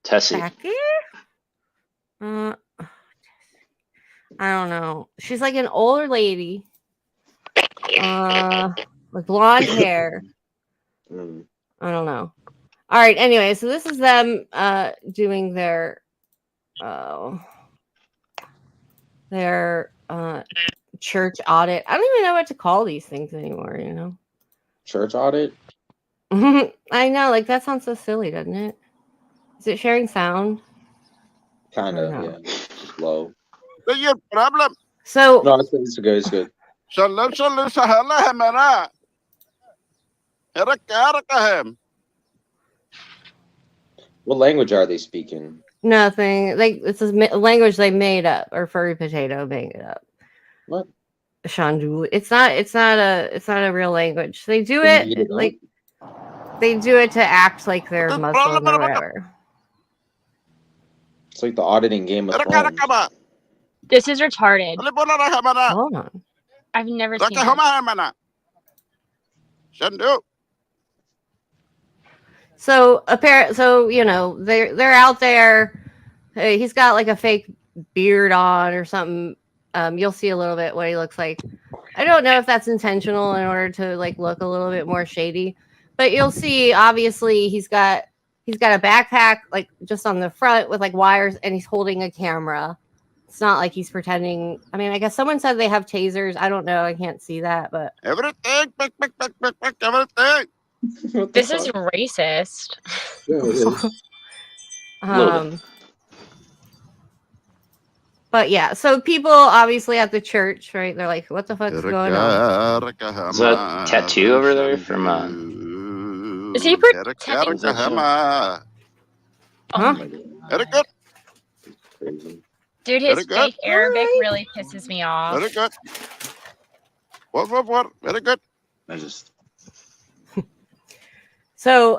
Tessie. Becky? I don't know. She's like an older lady. With blonde hair. I don't know. All right. Anyway, so this is them doing their church audit. I don't even know what to call these things anymore, you know? Church audit? I know, like that sounds so silly, doesn't it? Is it sharing sound? Kind of, yeah. Just low. Your problem. So no, it's good. It's good. What language are they speaking? Nothing. Like it's a language they made up, or Furry Potato made it up. What? Shanduli. It's not a real language. They do it like they do it to act like they're What's the Muslim problem? or whatever. It's like the auditing Game of Ada Thrones. ka ba? This is retarded. Ali po na na mana. Hold on. I've never seen Raka this. homa mana. Shandu. So you know, they're out there. He's got like a fake beard on or something. You'll see a little bit what he looks like. I don't know if that's intentional in order to like look a little bit more shady, but you'll see obviously he's got a backpack like just on the front with like wires, and he's holding a camera. It's not like he's pretending. I mean, I guess someone said they have tasers. I don't know. I can't see that, but Everything. Pick, everything. This is racist. But yeah, so people obviously at the church, right? They're like, "What the fuck's going on?" Is that tattoo over there from? Is he pretending? Huh? Very good. Dude, his Very good. fake Arabic really pisses me off. Very good. What? Very good. I just So,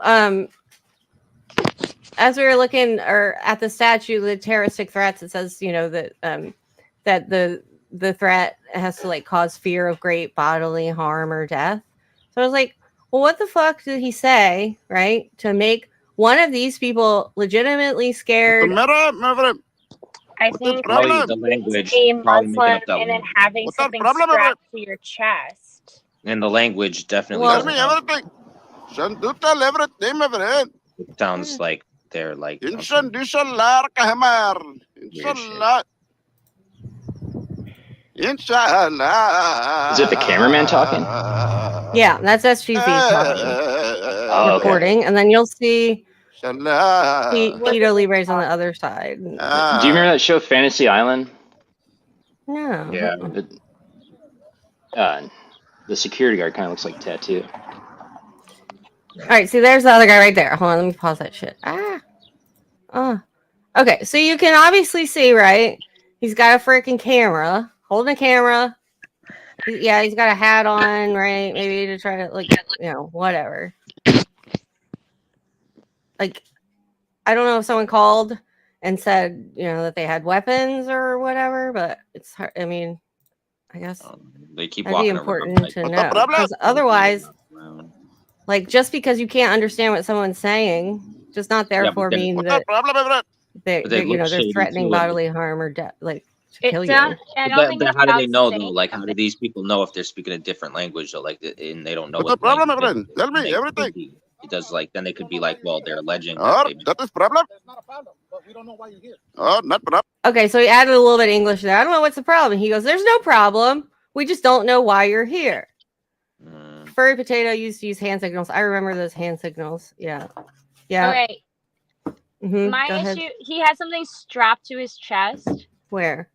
as we were looking at the statute, the terroristic threats, it says, you know, that that the threat has to like cause fear of great bodily harm or death. So I was like, well, what the fuck did he say, right? To make one of these people legitimately scared. I think problem? the language being probably making Muslim up that and then one. having What's the something problem? strapped to your chest. And the language definitely Well- Tell me doesn't everything. Shandu tell everything, my friend. it sounds like they're like Inshallah, Kahamar. Inshallah. Inshallah. Is it the cameraman talking? Yeah, that's SGV talking, Oh, okay. recording, and then you'll see Inshallah. Tito Libre's on the other side. Do you remember that show Fantasy Island? No. Yeah. The security guard kind of looks like Tattoo. All right, see, there's the other guy right there. Hold on, let me pause that shit. Okay, so you can obviously see, right? He's got a freaking camera, holding a camera. He's got a hat on, right? Maybe to try to, like, you know, whatever. Like, I don't know if someone called and said, you know, that they had weapons or whatever, but it's hard. I mean, I guess they keep that'd be walking important around, to What's the know. problem? Because otherwise, around. like, just because you can't understand what someone's saying does not therefore then- mean What's that the problem, my friend? they But they you look know, they're shady threatening too, and- bodily harm or death, like to It kill you. sounds. I don't think But how do they that's know safe. though? Like, how do these people know if they're speaking a different language? Though, like, and they don't know What's what the problem, my language friend? Tell me they could everything. be. It does like then they could be like, well, they're alleging Oh, that they. that is problem? Oh, not problem. Okay, so he added a little bit of English there. I don't know what's the problem. He goes, "There's no problem. We just don't know why you're here." Mm. Furry Potato used to use hand signals. I remember those hand signals. Yeah. Okay, Mhm, my go ahead. issue. He has something strapped to his chest. Where?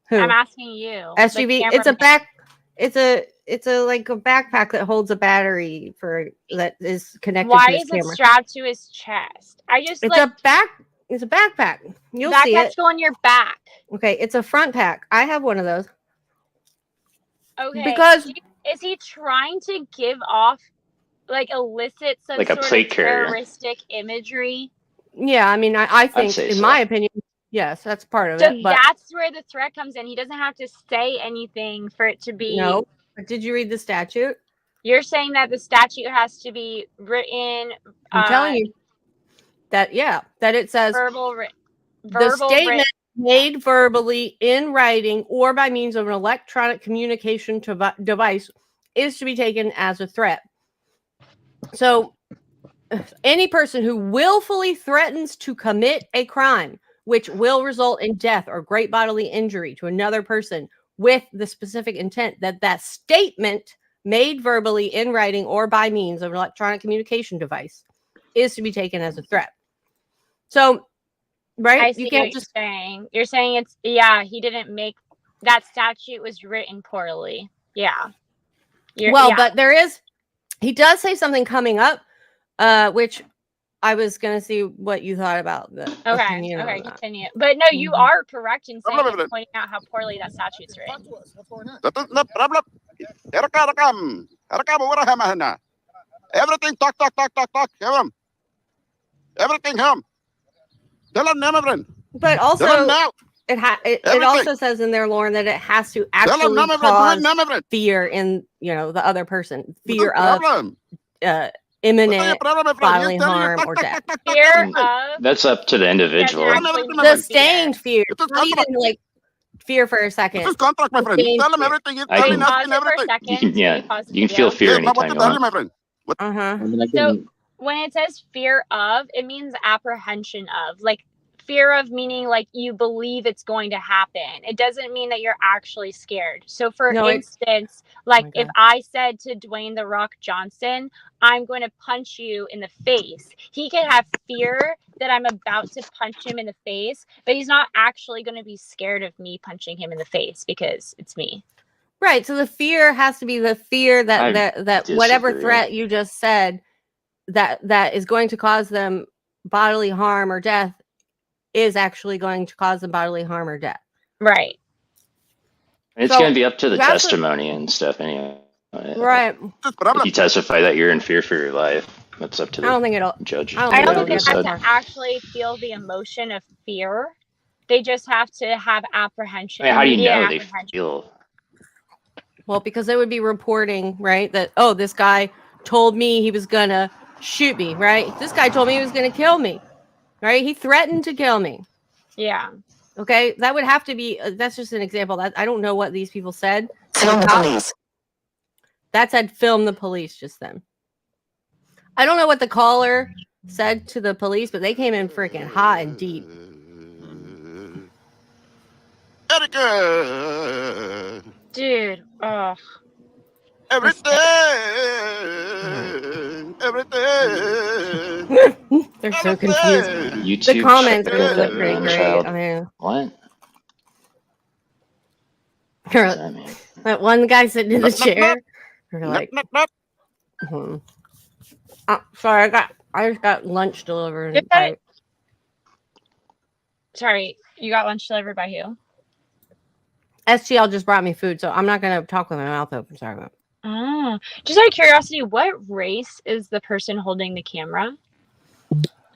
Who? I'm asking you. SUV. The It's a cameraman. back. It's a like a backpack that holds a battery that is connected Why to his is it camera. strapped to his chest? I just It's like It's a backpack. You'll that see has it. to go on your back. Okay, it's a front pack. I have one of those. Okay. Because is he trying to give off like elicit some Like a sort plate of carrier. terroristic imagery? yeah, I mean, I think, say in so. my opinion, yes, that's part of So it. But that's where the threat comes in. He doesn't have to say anything for it to be. no. But did you read the statute? You're saying that the statute has to be written. I'm telling you that it says the statement made verbally in writing or by means of an electronic communication device is to be taken as a threat. So any person who willfully threatens to commit a crime which will result in death or great bodily injury to another person with the specific intent that statement made verbally in writing or by means of an electronic communication device is to be taken as a threat. So, right? I see you can't what just you're saying. You're saying it's he didn't make that statute was written poorly. Yeah. But he does say something coming up, which I was gonna see what you thought about the opinion on that. Continue. But no, you are correct in saying and pointing out how poorly that statute's written. That is not problem. Erakam. Erakam, what am I? Everything talk. Hear him. Everything hear him. Tell him now, my friend. But Tell him also, now. it also says in there, Lauren, that it has to Tell him now, actually my friend. Do it cause now, my friend. fear in the other person, What's fear the of problem? What's imminent the problem, my friend? bodily He's telling you, harm talk, or talk, death. talk, talk, talk, Fear talk, talk. of That's up to the individual. doesn't actually mean Sustained fear, It is not even contract. like fear for a This second. is contract, my friend. You Sustained tell him fear. everything. He's I telling can- us Pause in it for a everything. second. You can, so yeah, we pause the you can feel video. fear Yes, now what anytime to you tell you, want. my friend? What? So when it says fear of, it means apprehension of, like fear of meaning like you believe it's going to happen. It doesn't mean that you're actually scared. So for No, instance, like my if God. I said to Dwayne The Rock Johnson, I'm going to punch you in the face, he can have fear that I'm about to punch him in the face, but he's not actually going to be scared of me punching him in the face because it's me. Right. So the fear has to be the fear I that whatever disagree. threat you just said that is going to cause them bodily harm or death is actually going to cause them bodily harm or death. Right. It's So, going to be up to the that's what- testimony and stuff anyway. Right. This If problem. you testify that you're in fear for your life, that's up to I don't the think it'll. judge. I don't I think don't it'll think get they that have far. to actually feel the emotion of fear. They just have to have apprehension. I mean, how do you immediate know they apprehension. feel? Well, because they would be reporting, right, that, oh, this guy told me he was gonna shoot me, right? This guy told me he was gonna kill me, right? He threatened to kill me. Yeah. Okay, that would have to be. That's just an example. That I don't know what these people said. Film the police. That said, film the police just then. I don't know what the caller said to the police, but they came in freaking hot and deep. Erica. Dude. Oh. Everything. They're so confused. YouTube The comments are child, pretty great. grandchild. I mean, What? What you're- does that mean? that one guy sitting in the Knock, knock, chair. You're like, sorry, I just got lunch delivered. Did that- Sorry, you got lunch delivered by who? STL just brought me food, so I'm not gonna talk with my mouth open. Sorry about. Oh, just out of curiosity, what race is the person holding the camera?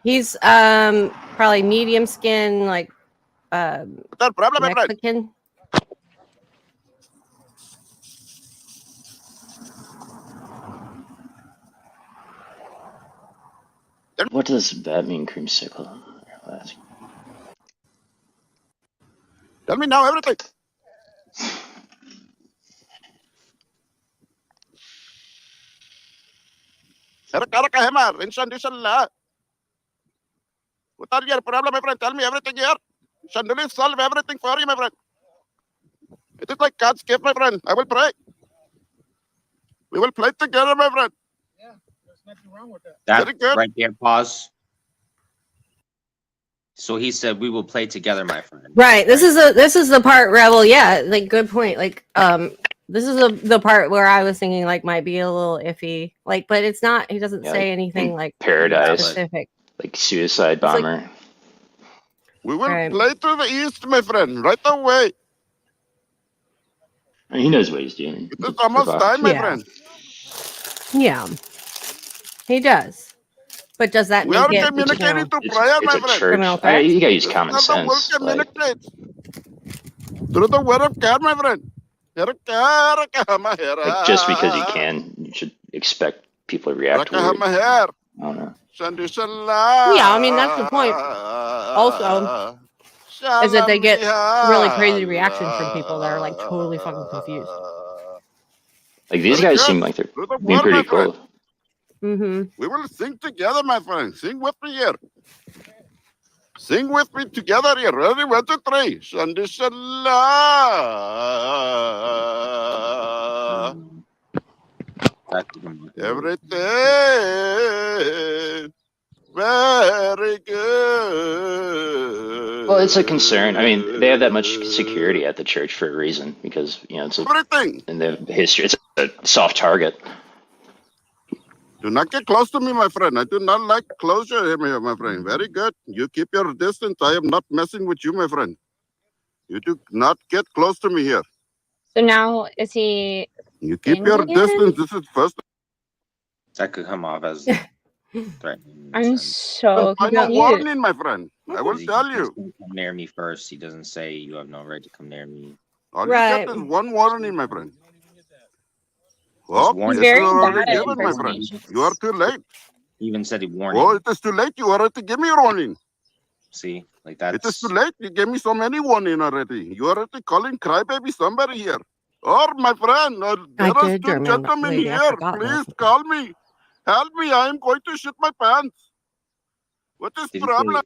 He's probably medium skin, like That problem, my friend. Mexican. What does that mean, creamsicle? Tell me now everything. Erica, Hammer, inshallah. What are your problem, my friend? Tell me everything here. Shanduli solve everything for you, my friend. It is like God's gift, my friend. I will pray. We will play together, my friend. Yeah, there's nothing wrong with that. That Very good. right there, pause. So he said, "We will play together, my friend." Right. This is the part, Rebel. Yeah, like good point. Like this is the part where I was thinking like might be a little iffy. Like, but it's not. He doesn't Yeah, say like, anything in like Paradise, specific. like suicide like- bomber. We will Right. play to the east, my friend, right away. I mean, he knows what he's doing. It is almost time, my Yeah. friend. Yeah, he does. But does that We make are it? communicating to It's, prayer, it's my a friend. church. Criminal You gotta use This common is how the world sense. Like, communicates. Through the word of God, my friend. like just because you can, you should expect people to react weird. I don't know. Yeah, I mean, that's the point. Also, is that they get really crazy reactions from people that are like totally fucking confused. Like these Very guys good. seem like they're Through the being word, pretty my friend. cool. Mm-hmm. We will sing together, my friend. Sing with me here. Sing with me together here. Ready? 1, 2, 3. Shandishallah. Everything very good. Well, it's a concern. I mean, they have that much security at the church for a reason because it's Everything. in the history. It's a soft target. Do not get close to me, my friend. I do not like closure here, my friend. Very good. You keep your distance. I am not messing with you, my friend. You do not get close to me here. So now is he? You keep your Indian? distance. This is first. That could come off as threatening. I'm so Final confused. warning, my friend. I will tell He you. says, "Don't come near me first." He doesn't say you have no right to come near me. All you Right. get is one warning, my friend. He's Oh, warning it very is already bad at given, my friend. impersonations. You are too late. He even said he warned Oh, him. it is too late. You already give me a warning. See, like It is too that's late. You gave me so many warning already. You are already calling crybaby somebody here. Or my friend, I there are did, two German gentlemen lady. I here. forgot Please that. call me. Help me. I am going to shit my pants. What is did problem?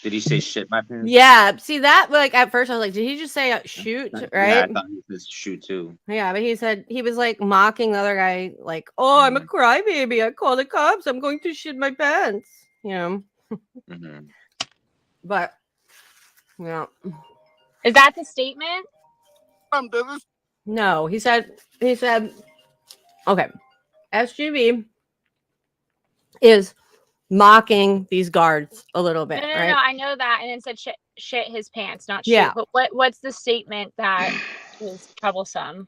did he say shit my pants? Yeah. See that? Like at first, I was like, did he just say shoot? Yeah, I Right? thought he said shoot too. Yeah, but he said he was like mocking the other guy, like, "Oh, I'm a crybaby. I call the cops. I'm going to shit my pants." You know. Mm-hmm. But yeah, Is that the statement? This is no. He said, okay, SGB is mocking these guards a little No, bit, no, no, right? no. I know that, and it said shit his pants, not shoot. Yeah. But what's the statement that is troublesome?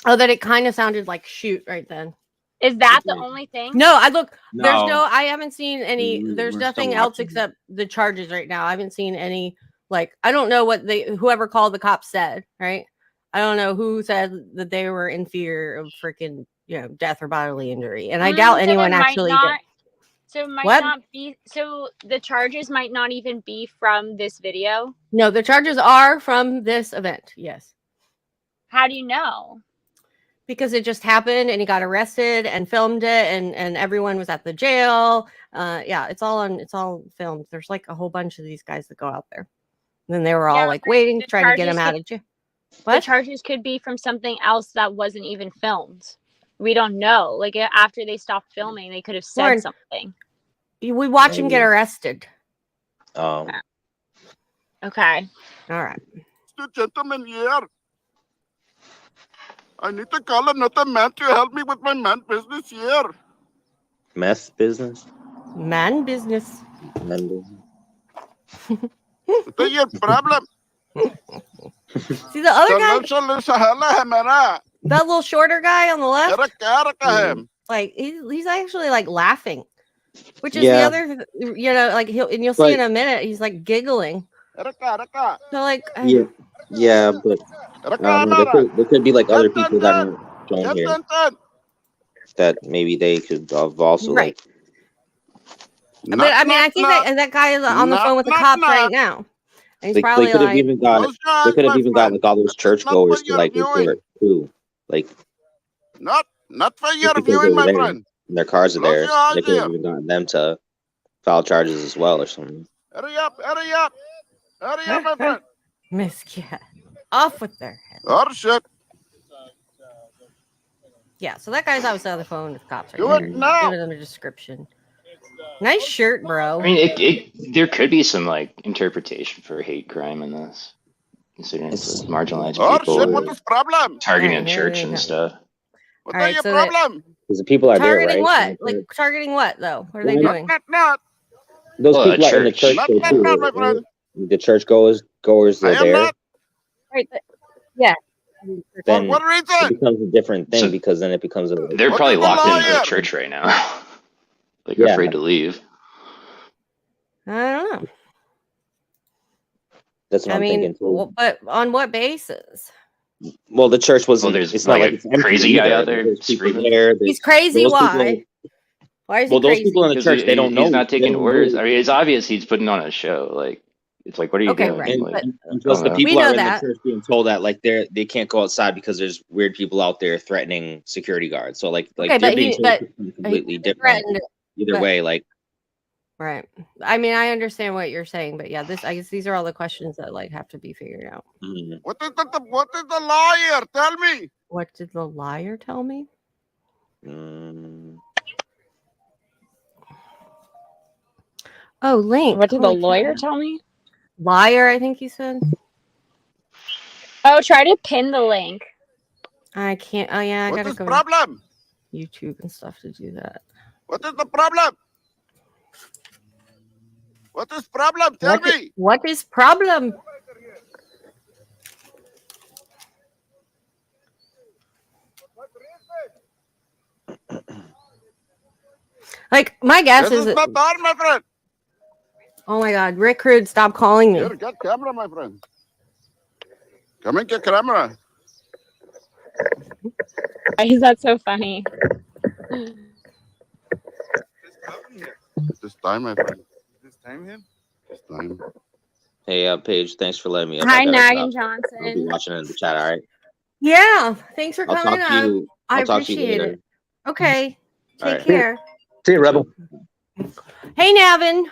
Oh, that it kind of sounded like shoot right then. Is that It the did. only thing? No, I look. There's No. I haven't seen any. There's We're still nothing else watching. except the charges right now. I haven't seen any. Like, I don't know what whoever called the cops said. Right. I don't know who said that they were in fear of freaking death or bodily injury, and I doubt So anyone it might actually not. did. So it might What? not be. So the charges might not even be from this video. No, the charges are from this event. Yes. How do you know? Because it just happened and he got arrested and filmed it and everyone was at the jail. Yeah, it's all filmed. There's like a whole bunch of these guys that go out there. And then they were all Yeah, like but waiting, the trying to get him charges out could- of jail. The What? charges could be from something else that wasn't even filmed. We don't know. Like after they stopped filming, they could have said Lauren, something. We watch him get arrested. Oh. Okay. All right. two gentlemen here. I need to call another man to help me with my man business here. Meth business? Man business. Men business. What's your problem? See the other guy? That little shorter guy on the left? Like he's actually like laughing. Which is the other, like you'll see in a minute, he's like giggling. So like, yeah, but I don't know. There could be like other people that aren't shown here that maybe they could have also right. like. But I mean, I think that guy is on the phone with the cops right now. And he's probably they could have like, even got like all those churchgoers to like report too, like not for your viewing, my friend. Their cars are there. They could have even gotten them to file charges as well or something. Hurry up, my friend. Miss Cat, off with their head. Oh shit. Yeah, so that guy's obviously on the phone with the cops right Do there. it now. Give them a description. Nice shirt, bro. I mean, there could be some like interpretation for hate crime in this, considering it's marginalized Oh people, shit, what is problem? targeting Alright, a here church we and go. stuff. What All are right, your so problem? Because the people are there, targeting right? what? Like targeting what though? What are they Well, doing? Not. Those Well, people are in the church Not, though, not, too. not, my right? friend. The church goers I are am there. not. Right. Yeah. For Then what it reason? becomes a different thing So- because then it becomes a. They're What probably is the locked into the liar? church right now, like Yeah. afraid to leave. I don't know. That's what I I'm mean, thinking too. but on what basis? Well, the church wasn't. Well, there's it's not like like a it's empty crazy guy either. out there There's people screaming. there. He's crazy. those Why? people- Why is he Well, those crazy? people in the Because church, they don't know. He's not They taking don't orders. know. I mean, it's obvious he's putting on a show. Like, it's like, what are you Okay, doing? right, Like, And plus, the We people know are in that. the church being told that like they can't go outside because there's weird people out there threatening security guards. So like Okay, they're but being he- told but something completely He different. threatened- Either but- way, like Right. I mean, I understand what you're saying, but yeah, I guess these are all the questions that like have to be figured out. What is the liar? Tell me. What did the liar tell me? Oh, Link. What did the Holy lawyer crap. tell me? Liar, I think he said. Oh, try to pin the link. I can't. Oh yeah, I What gotta is go problem? to YouTube and stuff to do that. What is the problem? What is problem? Tell me. What is problem? Like my guess This is is that, not on, my friend. oh my God, Rick Rude, stop calling me. Here, get camera, my friend. Come and get camera. Why is that so funny? This time, my friend. This time him? This time. Hey, Paige, thanks for letting me up. Hi, I gotta Naggin drop. I'll be Johnson. watching it in the chat. All right. Yeah, thanks for I'll coming talk to up. you. I I'll talk to you appreciate later. it. Okay, All take right. care. See you, Rebel. Hey, Navin.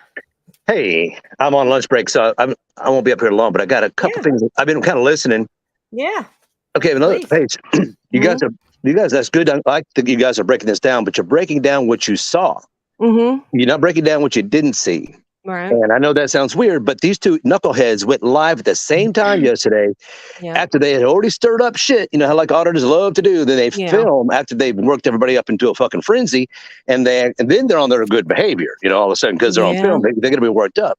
Hey, I'm on lunch break, so I won't be up here long. But I got a couple things. I've been kind of listening. Yeah. Okay, another Please. Paige. You guys, that's good. I like that you guys are breaking this down, but you're breaking down what you saw. Mm-hmm. You're not breaking down what you didn't see. Right. And I know that sounds weird, but these two knuckleheads went live at the same time yesterday. Yeah. After they had already stirred up shit, you know how like auditors love to do. Then they film after they've worked everybody up into a fucking frenzy, and then they're on their good behavior. You know, all of a sudden because they're on film, they're going to be worked up.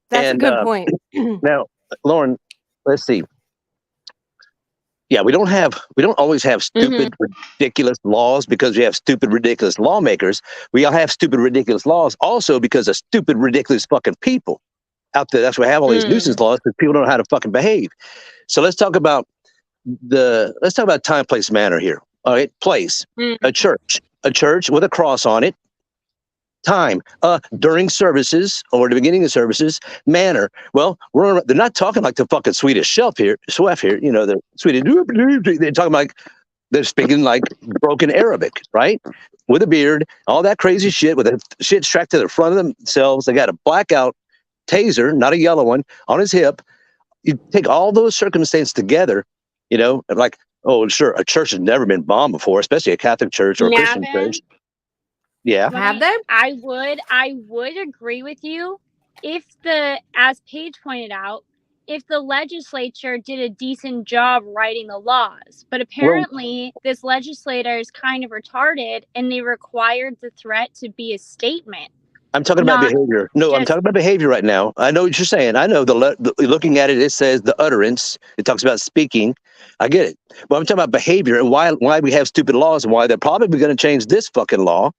That's a good point. Now, Lauren, let's see. Yeah, we don't always have stupid, ridiculous laws because we have stupid, ridiculous lawmakers. We all have stupid, ridiculous laws also because of stupid, ridiculous fucking people out there. That's why we have all these nuisance laws because people don't know how to fucking behave. So let's talk about time, place, manner here. All right, place, a church with a cross on it. Time, during services or the beginning of services. Manner, well, they're not talking like the fucking Swedish chef here. You know, the Swedish. They're talking like they're speaking like broken Arabic, right? With a beard, all that crazy shit with a shit strapped to the front of themselves. They got a blackout taser, not a yellow one, on his hip. You take all those circumstances together, you know, like, oh, sure, a church has never been bombed before, especially a Catholic church or a Christian church. Yeah. Have they? I would agree with you if as Paige pointed out, if the legislature did a decent job writing the laws. But apparently this legislator is kind of retarded and they required the threat to be a statement. I'm talking about behavior. No, I'm talking about behavior right now. I know what you're saying. I know looking at it, it says the utterance. It talks about speaking. I get it. But I'm talking about behavior and why we have stupid laws and why they're probably going to change this fucking law.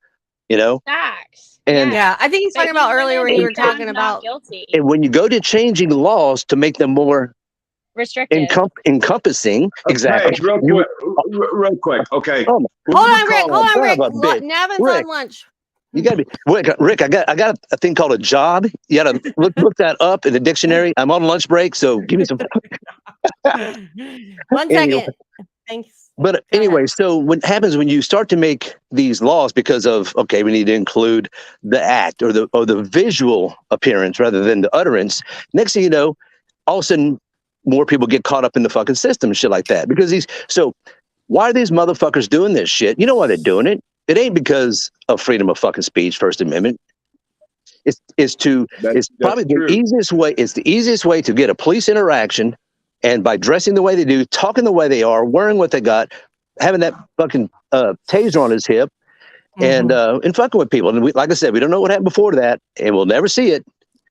You know, facts. And yeah, I think he's talking about earlier when you were talking about guilty. And when you go to changing laws to make them more restrictive, encompassing, exactly. Hey, real quick. Okay. Hold on, Rick. Navin's on lunch. You gotta be Rick. I got a thing called a job. You gotta look that up in the dictionary. I'm on lunch break, so give me some. 1 second. Thanks. But anyway, so what happens when you start to make these laws because of, okay, we need to include the act or the visual appearance rather than the utterance. Next thing you know, all of a sudden more people get caught up in the fucking system and shit like that. So why are these motherfuckers doing this shit? You know why they're doing it? It ain't because of freedom of fucking speech, First Amendment. It's probably the easiest way. It's the easiest way to get a police interaction. And by dressing the way they do, talking the way they are, wearing what they got, having that fucking taser on his hip, and fucking with people. And like I said, we don't know what happened before that, and we'll never see it.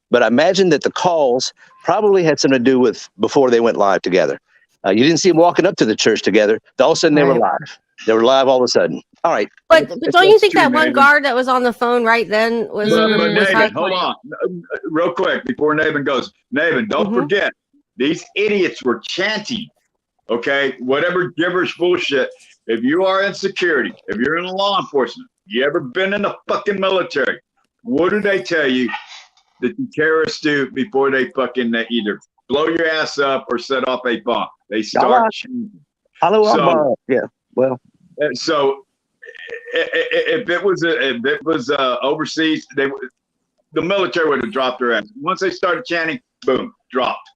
But I imagine that the calls probably had something to do with before they went live together. You didn't see them walking up to the church together. All of a sudden, they were live. They were live all of a sudden. All right. But don't you think that one guard that was on the phone right then was? But Nathan, hold on, real quick before Nathan goes. Nathan, don't forget. These idiots were chanting, okay? Whatever gibberish bullshit. If you are in security, if you're in law enforcement, you ever been in the fucking military, what do they tell you that the terrorists do before they fucking either blow your ass up or set off a bomb? They start chanting. Yeah, well. So if it was overseas, the military would have dropped their ass. Once they started chanting, boom, dropped.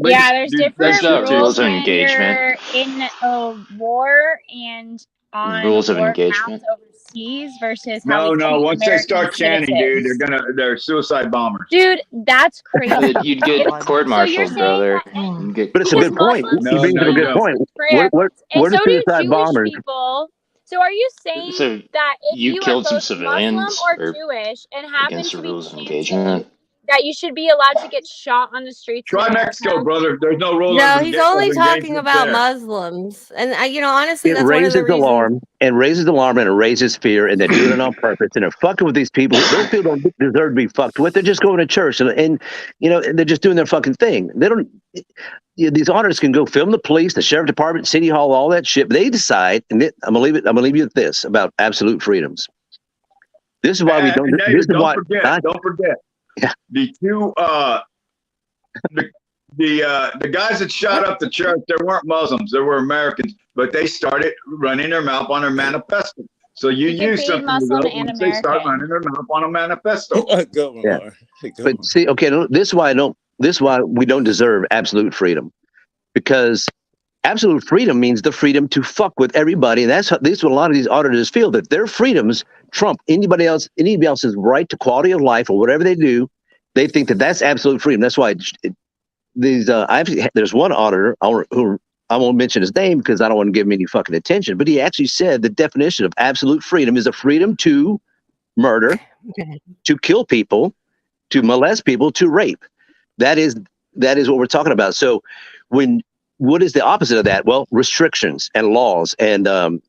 Yeah, there's different rules of engagement in a war and on rules of engagement overseas versus no. Once they start chanting, dude, they're suicide bombers. Dude, that's crazy. You'd get court-martialed, brother. But it's a good point. You bring up a good point. And so do Jewish people. So are you saying that if you killed are some both civilians Muslim or Jewish and happen to be rules of engagement? that you should be allowed to get shot on the streets. Try Mexico, brother. There's no rule. No, he's only talking about Muslims, and honestly, that's one of the reasons. It raises alarm and it raises fear, and they're doing it on purpose, and they're fucking with these people. Those people don't deserve to be fucked with. They're just going to church, and they're just doing their fucking thing. They don't. These auditors can go film the police, the sheriff department, city hall, all that shit. But they decide, and I'm gonna leave you with this about absolute freedoms. This is why we don't. Don't forget. Yeah. The two the guys that shot up the church, they weren't Muslims, they were Americans, but they started running their mouth on their manifesto. So you use something Muslim and they start running their mouth on a manifesto. Yeah. But see, okay, this is why we don't deserve absolute freedom, because absolute freedom means the freedom to fuck with everybody, and this is what a lot of these auditors feel, that their freedoms trump anybody else's right to quality of life or whatever they do. They think that that's absolute freedom. That's why there's one auditor who I won't mention his name because I don't want to give him any fucking attention, but he actually said the definition of absolute freedom is a freedom to murder, to kill people, to molest people, to rape. That is what we're talking about. So what is the opposite of that? Well, restrictions and laws, and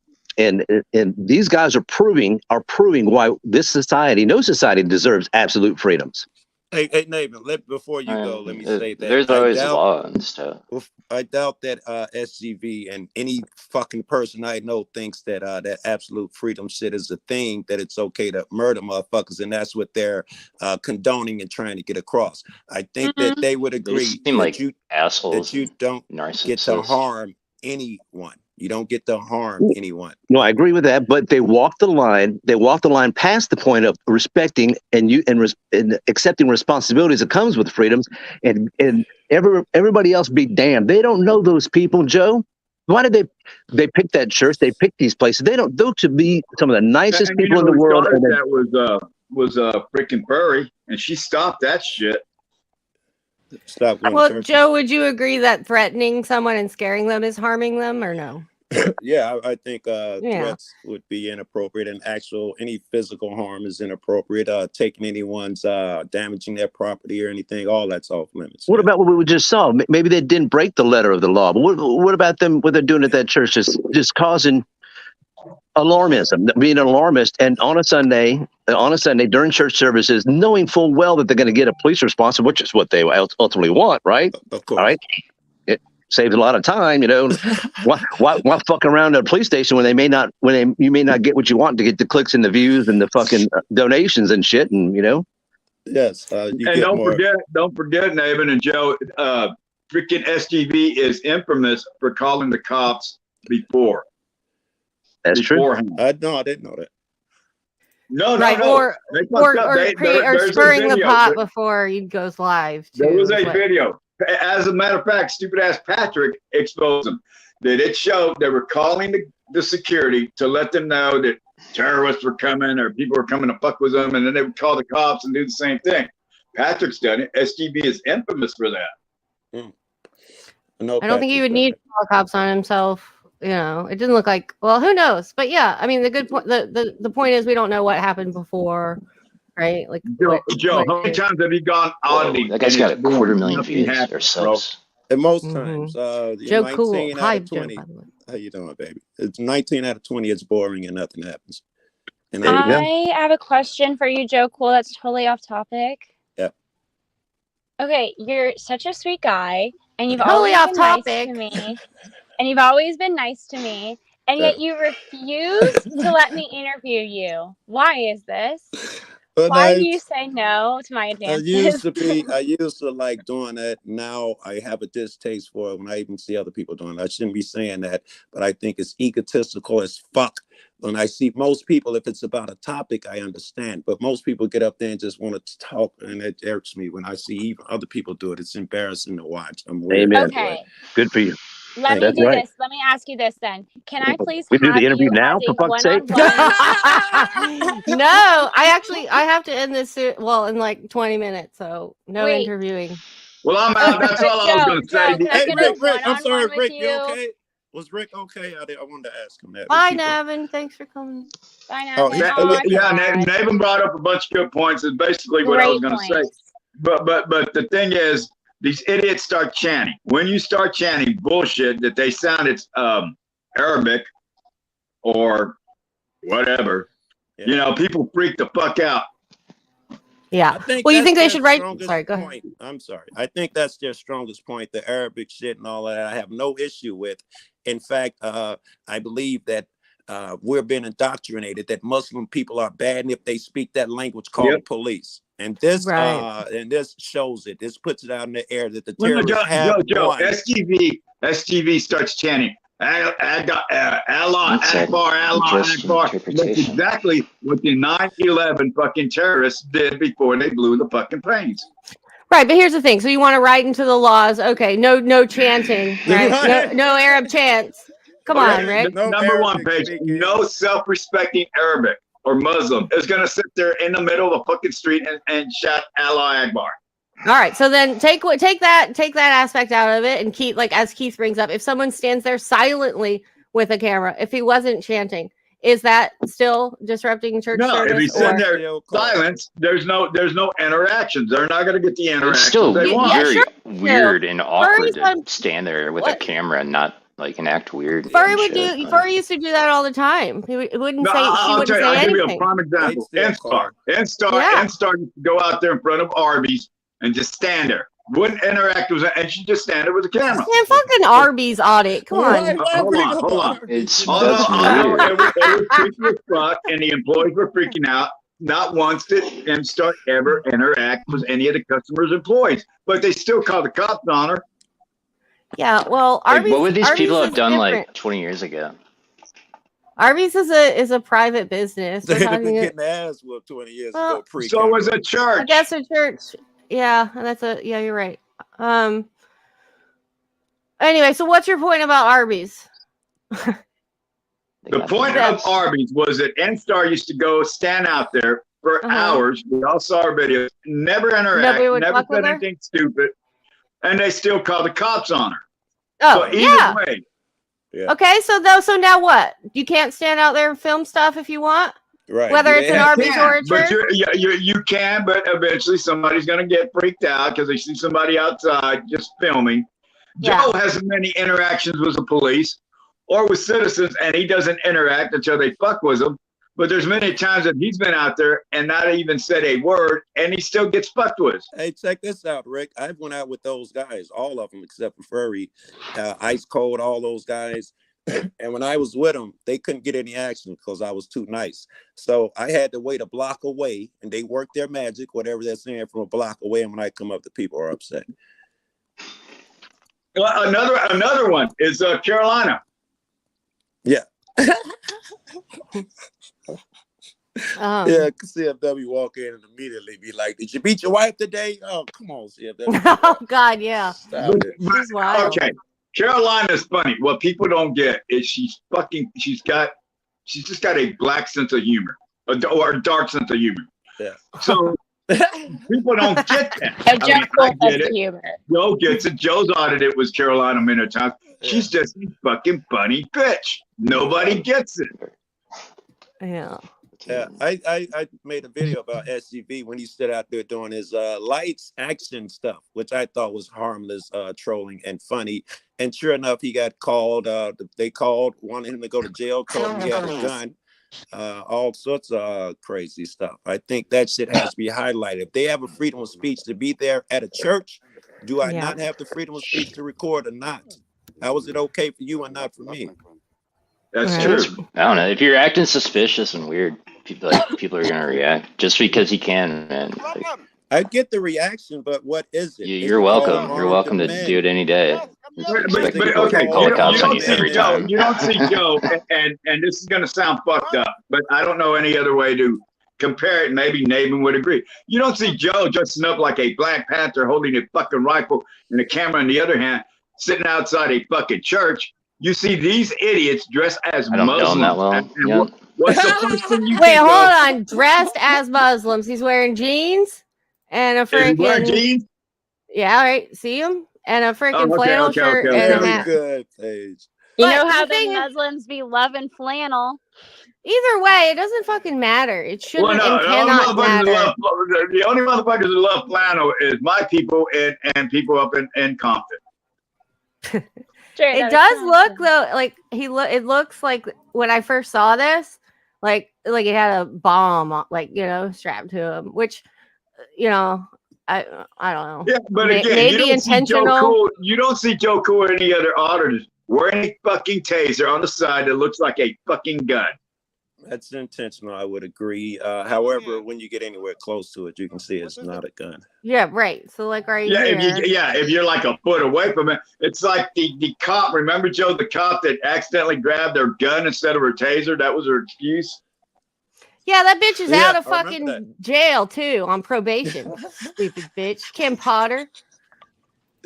these guys are proving why this society, no society, deserves absolute freedoms. Hey, Nathan, before you go, let me say that there's always law and stuff. I doubt that SGV and any fucking person I know thinks that that absolute freedom shit is a thing, that it's okay to murder motherfuckers, and that's what they're condoning and trying to get across. I think that they would agree that you don't get to harm anyone. You don't get to harm anyone. No, I agree with that, but they walk the line. They walk the line past the point of respecting and accepting responsibilities that comes with freedoms, and everybody else be damned. They don't know those people, Joe. Why did they pick that church? They picked these places. Those should be some of the nicest people in the world. That was freaking Burry, and she stopped that shit. Well, Joe, would you agree that threatening someone and scaring them is harming them, or no? Yeah, I think threats would be inappropriate, and any physical harm is inappropriate. Taking anyone's damaging their property or anything, all that's off limits. What about what we just saw? Maybe they didn't break the letter of the law, but what about them? What they're doing at that church just causing alarmism, being an alarmist, and on a Sunday during church services, knowing full well that they're going to get a police response, which is what they ultimately want, right? Of course. All right. It saves a lot of time, why fuck around at a police station when you may not get what you want to get the clicks and the views and the fucking donations and shit, and Yes. And don't forget, Navin and Joe, freaking SGV is infamous for calling the cops before. That's true. I didn't know that. No. Or spurring the pot before he goes live. There was a video. As a matter of fact, stupid ass Patrick exposed them. That it showed they were calling the security to let them know that terrorists were coming or people were coming to fuck with them, and then they would call the cops and do the same thing. Patrick's done it. SGB is infamous for that. I don't think he would need to call cops on himself. It didn't look like. Well, who knows? But yeah, I mean, the good point. The point is, we don't know what happened before, right? Like, Joe, how many times have you gone auditing? That guy's got 250,000 views or subs. And most times, Joe, 19 cool. out Hi, of 20. Joe, by the way. How you doing, baby? It's 19 out of 20. It's boring and nothing happens. And I have a question for you, Joe. Cool. That's totally off topic. Yep. Okay, you're such a sweet guy, and you've Totally always off been topic. nice to me. And you've always been nice to me, and yet you refuse to let me interview you. Why is this? Why do you say no to my advances? I used to like doing that. Now I have a distaste for it when I even see other people doing it. I shouldn't be saying that, but I think it's egotistical as fuck. When I see most people, if it's about a topic, I understand. But most people get up there and just want to talk, and it irks me when I see even other people do it. It's embarrassing to watch. I'm weird. Amen. Okay. Good for you. Let me do this. Let me ask you this then. Can I please we do the interview now, for fuck's sake? No, I have to end this in like 20 minutes, so no interviewing. Well, I'm out. That's all I was going to say. Hey, Rick, I'm sorry, Rick, you okay? Was Rick okay? I wanted to ask him that. Bye, Navin. Thanks for coming. Bye, Navin. Navin brought up a bunch of good points. It's basically what I was going to say. but the thing is, these idiots start chanting. When you start chanting bullshit that they sound it's Arabic or whatever, you know, people freak the fuck out. Yeah. I think Well, you think they their should write? strongest Sorry, go ahead. point. I'm sorry. I think that's their strongest point. The Arabic shit and all that. I have no issue with. In fact, I believe that we're being indoctrinated that Muslim people are bad, and if they speak that language, call the police. And this shows it. This puts it out in the air that the terrorists have won. STV starts chanting, Allah Akbar, Allah Akbar. That's exactly what the 9/11 fucking terrorists did before they blew the fucking planes. Right, but here's the thing. So you want to write into the laws? Okay, no chanting, right? No Arab chants. Come on, Rick. Number one, Paige. No self-respecting Arabic or Muslim is going to sit there in the middle of a fucking street and shout Allah Akbar. All right, so then take that aspect out of it and keep, like, as Keith brings up, if someone stands there silently with a camera, if he wasn't chanting, is that still disrupting church service? No, if he's sitting there silence, there's no interactions. They're not going to get the interactions. It's still they want. very weird and awkward to stand there with a camera and not like and act weird. Furry used to do that all the time. He wouldn't say I'll anything. give you a prime example. N-Star used to go out there in front of Arby's and just stand there. Wouldn't interact with it, and she just stand there with the camera. Man, fucking Arby's audit. Come on. Hold on. It's it was creepy as fuck, and the employees were freaking out. Not once did N-Star ever interact with any of the customers' employees, but they still called the cops on her. Yeah, well, Arby's. What would these people have done different. like 20 years ago? Arby's is a private business. They've been getting their ass whooped 20 years ago. So was a church. I guess a church. Yeah, you're right. Anyway, so what's your point about Arby's? The point of Arby's was that N-Star used to go stand out there for hours. We all saw our videos. Never interact. Never said anything stupid. And they still call the cops on her. Oh, so either way. Yeah. Okay, so now what? You can't stand out there and film stuff if you want? Right. Whether it's an Arby's or a church? You can, but eventually somebody's going to get freaked out because they see somebody outside just filming. Joe has many interactions with the police or with citizens, and he doesn't interact until they fuck with them. But there's many times that he's been out there and not even said a word, and he still gets fucked with. Hey, check this out, Rick. I went out with those guys, all of them except for Furry, Ice Cold, all those guys. And when I was with them, they couldn't get any action because I was too nice. So I had to wait a block away, and they worked their magic, whatever they're saying, from a block away. And when I come up, the people are upset. Another one is Carolina. Yeah. Yeah, CFW walk in and immediately be like, "Did you beat your wife today?" Oh, come on, CFW. Oh God, yeah. She's wild. Okay, Carolina's funny. What people don't get is she's just got a black sense of humor, or a dark sense of humor. Yeah. So people don't get that. I get it. Humor. Joe gets it. Joe's audited with Carolina many times. She's just a fucking funny bitch. Nobody gets it. Yeah. Yeah, I made a video about SCV when he stood out there doing his lights action stuff, which I thought was harmless trolling and funny. And sure enough, he got called. They called, wanted him to go to jail, told him he had a gun, all sorts of crazy stuff. I think that shit has to be highlighted. If they have a freedom of speech to be there at a church, do I not have the freedom of speech to record or not? How is it okay for you and not for me? That's true. I don't know. If you're acting suspicious and weird, people are gonna react just because he can, man. Like, I get the reaction, but what is it? You're welcome. You're welcome to do it any day. But okay, call the cops on you every time. You don't see Joe, and this is gonna sound fucked up, but I don't know any other way to compare it. Maybe Navin would agree. You don't see Joe dressing up like a Black Panther, holding a fucking rifle and a camera in the other hand, sitting outside a fucking church. You see these idiots dressed as Muslims. I don't know that well. What's the first thing you Wait, hold on. Dressed as Muslims. He's wearing jeans and a freaking jeans. Yeah, all right. See him? And a freaking flannel shirt and a hat. Good, Paige. You know how the Muslims be loving flannel. Either way, it doesn't fucking matter. It shouldn't Well, no, and cannot matter. The only motherfuckers that love flannel is my people and people up in Compton. Sure, It does look though like it looks like when I first saw this, like it had a bomb like strapped to him, which I don't know. Yeah, but again, maybe you don't intentional. See Joe Cool. You don't see Joe Cool or any other auditors wearing a fucking taser on the side that looks like a fucking gun. That's intentional. I would agree. However, when you get anywhere close to it, you can see it's not a gun. Yeah, right. So like right Yeah, here. if you're like a foot away from it, it's like the cop. Remember, Joe, the cop that accidentally grabbed their gun instead of her taser? That was her excuse. Yeah, that bitch is out of fucking jail too on probation. Stupid bitch, Kim Potter.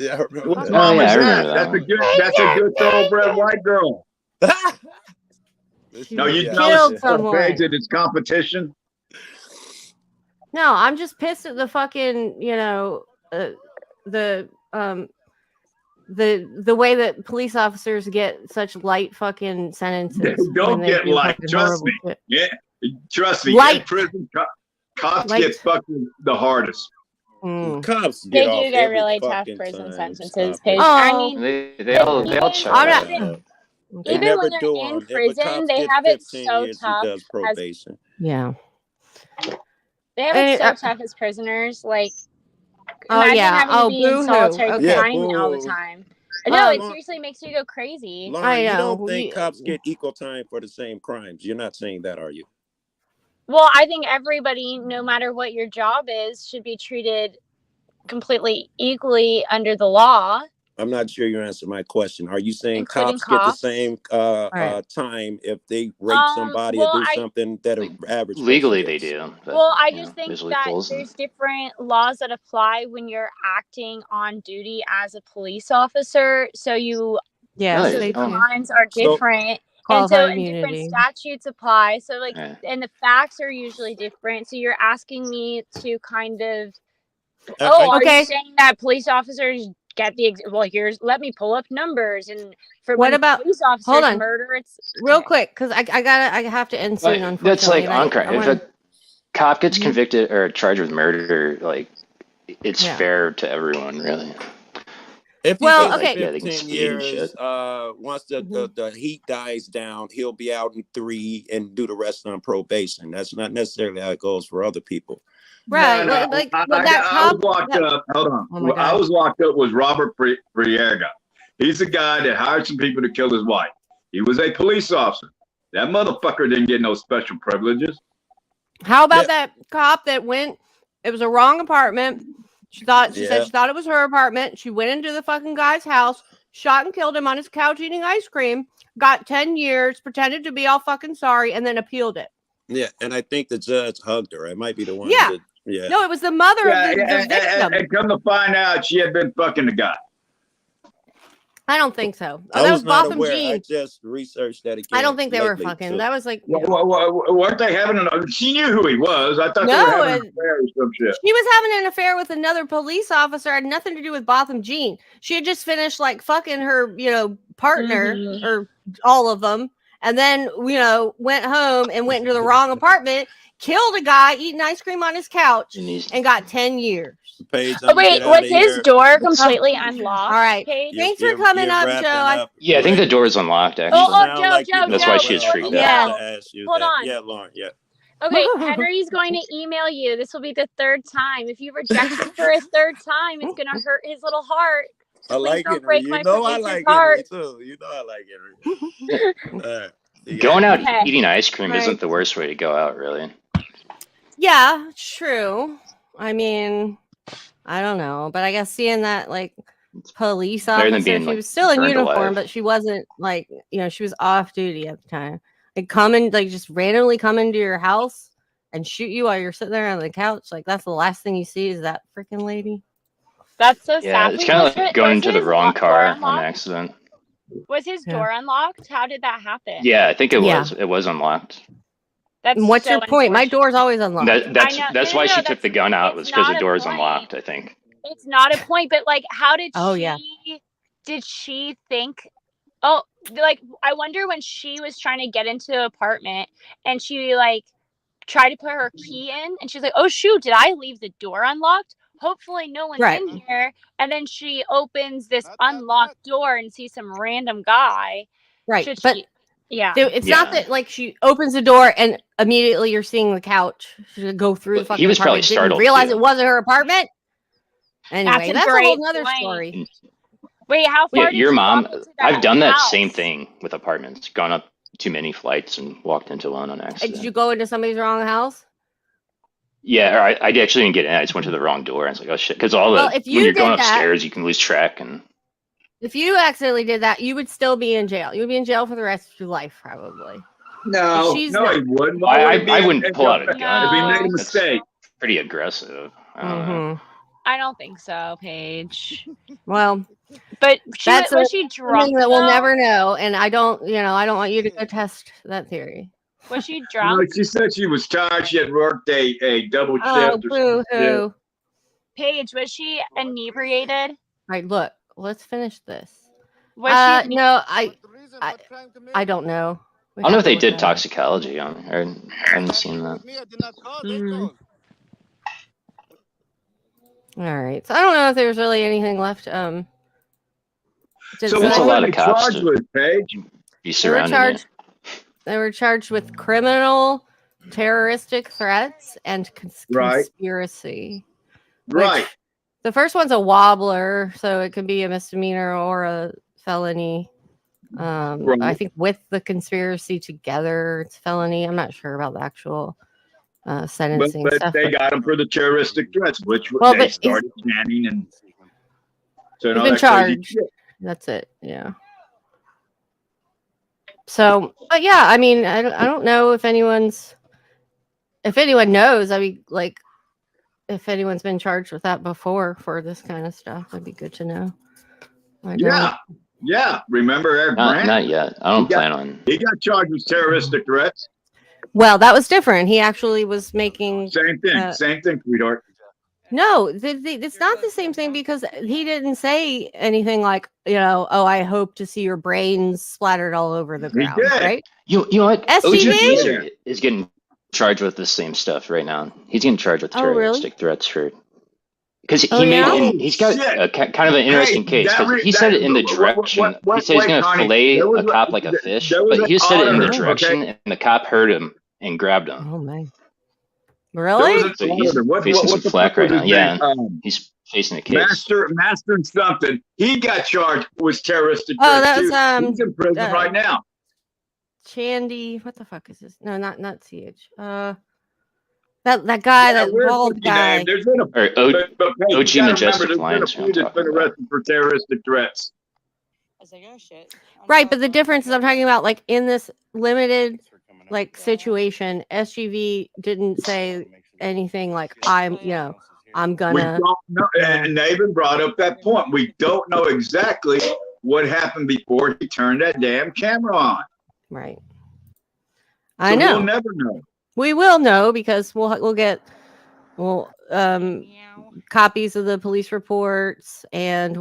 Yeah, I remember What's that. wrong with I that? remember That's a good thoroughbred white girl. No, you killed know someone. Paige that it's competition. No, I'm just pissed at the fucking the way that police officers get such light fucking sentences. They don't get light. Trust me. Shit. Yeah, trust me. Light. In prison, cops Light. get fucking the hardest. Cops They get off do get every really tough fucking prison time. sentences. Stop it. Paige. I mean, They all check out. They even never when they're do in on. If a prison, cop they gets have it 15 so years, tough. he does probation. Yeah. They have it so tough as prisoners. Like, Oh, imagine yeah. having to be in boo-hoo. solitary Okay. confinement all the boo. time. No, it Lauren- seriously makes you go crazy. Lauren, you know. don't think cops get equal time for the same crimes? You're not saying that, are you? Well, I think everybody, no matter what your job is, should be treated completely equally under the law. I'm not sure you answered my question. Are you saying Including cops get the cops? same Right. time if they rape somebody well, or do I- something that an average person Legally, they gets? do. But, Well, I just think there's that loopholes. there's different laws that apply when you're acting on duty as a police officer. So Yeah, so they the do. crimes are different. And Qualified different immunity. statutes apply. So Yeah. and the facts are usually different. So you're asking me to kind of, I- are Okay. you saying that police officers get let me pull up numbers, and for What when about- police officers hold on. murder, it's Real okay. quick, because I have to end soon. But Unfortunately, that's like and on I crime. If wanna- a cop gets Mhm. convicted or charged with murder, like it's Yeah. fair to everyone, really. If he Well, gets okay. Yeah, they can 15 speed and years, shit. once the heat dies down, he'll be out in 3 and do the rest on probation. That's not necessarily how it goes for other people. Right. No, Like I that was cop. locked up. Hold on. Oh my I God. was locked up was Robert Briega. He's the guy that hired some people to kill his wife. He was a police officer. That motherfucker didn't get no special privileges. How about that cop that went? It was a wrong apartment. She said she thought it was her apartment. She went into the fucking guy's house, shot and killed him on his couch eating ice cream. Got 10 years, pretended to be all fucking sorry, and then appealed it. Yeah, and I think the judge hugged her. It might be the one. Yeah. That, yeah. No, it was the mother of the victim. And come to find out, she had been fucking the guy. I don't think so. I that was was not Botham aware. I Jean. just researched that again. I don't think they were lately, fucking. too. That was like. Weren't they having she knew who he was. I thought they No, were having an affair or some shit. She was having an affair with another police officer. It had nothing to do with Botham Jean. She had just finished like fucking her, partner or all of them, and then went home and went into the wrong apartment, killed a guy eating ice cream on his couch, and got 10 years. Paige, Oh, wait, was his door completely unlocked? All right. Paige? Thanks for coming up, Joe. Yeah, I think the door is unlocked, actually. Joe, That's why she was freaked out. Hold on. Yeah, Lauren, yeah. Okay, Henry's going to email you. This will be the 3rd time. If you reject him for a 3rd time, it's going to hurt his little heart. I like don't Henry. break You my know I producer's like heart. Henry too. You know I like Henry. Going out Okay. eating ice cream Right. isn't the worst way to go out, really. Yeah, true. I mean, I don't know, but I guess seeing that like police Better than officer, being, she like, was still in burned uniform, alive. but she wasn't like, she was off duty at the time. Like just randomly come into your house and shoot you while you're sitting there on the couch. Like that's the last thing you see is that freaking lady. That's so Yeah, sad. it's kind of like going into the wrong car on accident. Was his door unlocked? How did that happen? Yeah, I think it Yeah. was. It was unlocked. That's And what's so your point? My door's always unlocked. That's I know. that's No, why no, she no, took the gun out, was because not the a door is point. unlocked, I think. It's not a point, but like, how did Oh, she? yeah. Did she think? Oh, like I wonder when she was trying to get into the apartment and she like tried to put her key in and she's like, oh shoot, did I leave the door unlocked? Hopefully no one's Right. in here. And then she opens this unlocked door and sees some random guy. Right. Should But she? Yeah. it's not that like she opens the door and immediately you're seeing the couch. She go through the fucking He was probably apartment. Didn't startled realize too. it wasn't her apartment. Anyway, that's a whole nother point. story. Wait, how far did Your you mom? walk into that I've done that house? same thing with apartments. Gone up too many flights and walked into one on accident. Did you go into somebody's wrong house? Yeah, or I actually didn't get in. I just went to the wrong door. And I was like, oh shit, because when you're going upstairs, you can lose track. And if you accidentally did that, you would still be in jail. You would be in jail for the rest of your life, probably. No, She's no, not. he wouldn't. I wouldn't pull out a gun. If he made a That's mistake. pretty aggressive. I don't think so, Paige. Well, but was something she drunk? That we'll though? never know, and I don't want you to go test that theory. Was she No, drunk? she said she was tired. She had worked a double shift. Oh, or boo-hoo. Paige, was she inebriated? All right, look, let's finish this. Was she? No, I don't know. I don't know if they did toxicology on her. I haven't seen that. All right, so I don't know if there's really anything left. So That's what a lot were of they cops charged to with, Paige? be surrounding it. They were charged with criminal, terroristic threats, and Right. conspiracy. Right. The first one's a wobbler, so it could be a misdemeanor or a felony. Right. I think with the conspiracy together, it's felony. I'm not sure about the actual sentencing But stuff. they got him for the terroristic threats, which Well, they but started chanting and saying he's all been that crazy charged. shit. That's it. Yeah. So, but yeah, I mean, I don't know if anyone knows. I mean, like, if anyone's been charged with that before for this kind of stuff, that'd be good to know. Yeah. Remember Eric Brandt? Not yet. I don't plan on. He got charged with terroristic threats. Well, that was different. He actually was making Same thing, sweetheart. No, it's not the same thing because he didn't say anything like, oh, I hope to see your brains splattered all over the ground, right? You know what? SGV is getting charged with the same stuff right now. He's getting charged with terroristic threats for because he's got a kind of an interesting case because he said it in the direction. He said he's going to fillet a cop like a fish, but he said it in the direction, and the cop heard him and grabbed him. Oh man. Really? So he's facing some flack right now. Yeah, he's facing a case. Master and something. He got charged with terroristic. Oh, that was he's in prison right now. Chandy, what the fuck is this? No, not CH. That guy, that bald guy. There's been a OG Majestic Lions. There's been a few that's been arrested for terroristic threats. Right, but the difference is I'm talking about like in this limited like situation, SGV didn't say anything like I'm gonna. We don't know, and Nathan brought up that point. We don't know exactly what happened before he turned that damn camera on. Right. So I know. We'll never know. We will know because we'll get copies of the police reports and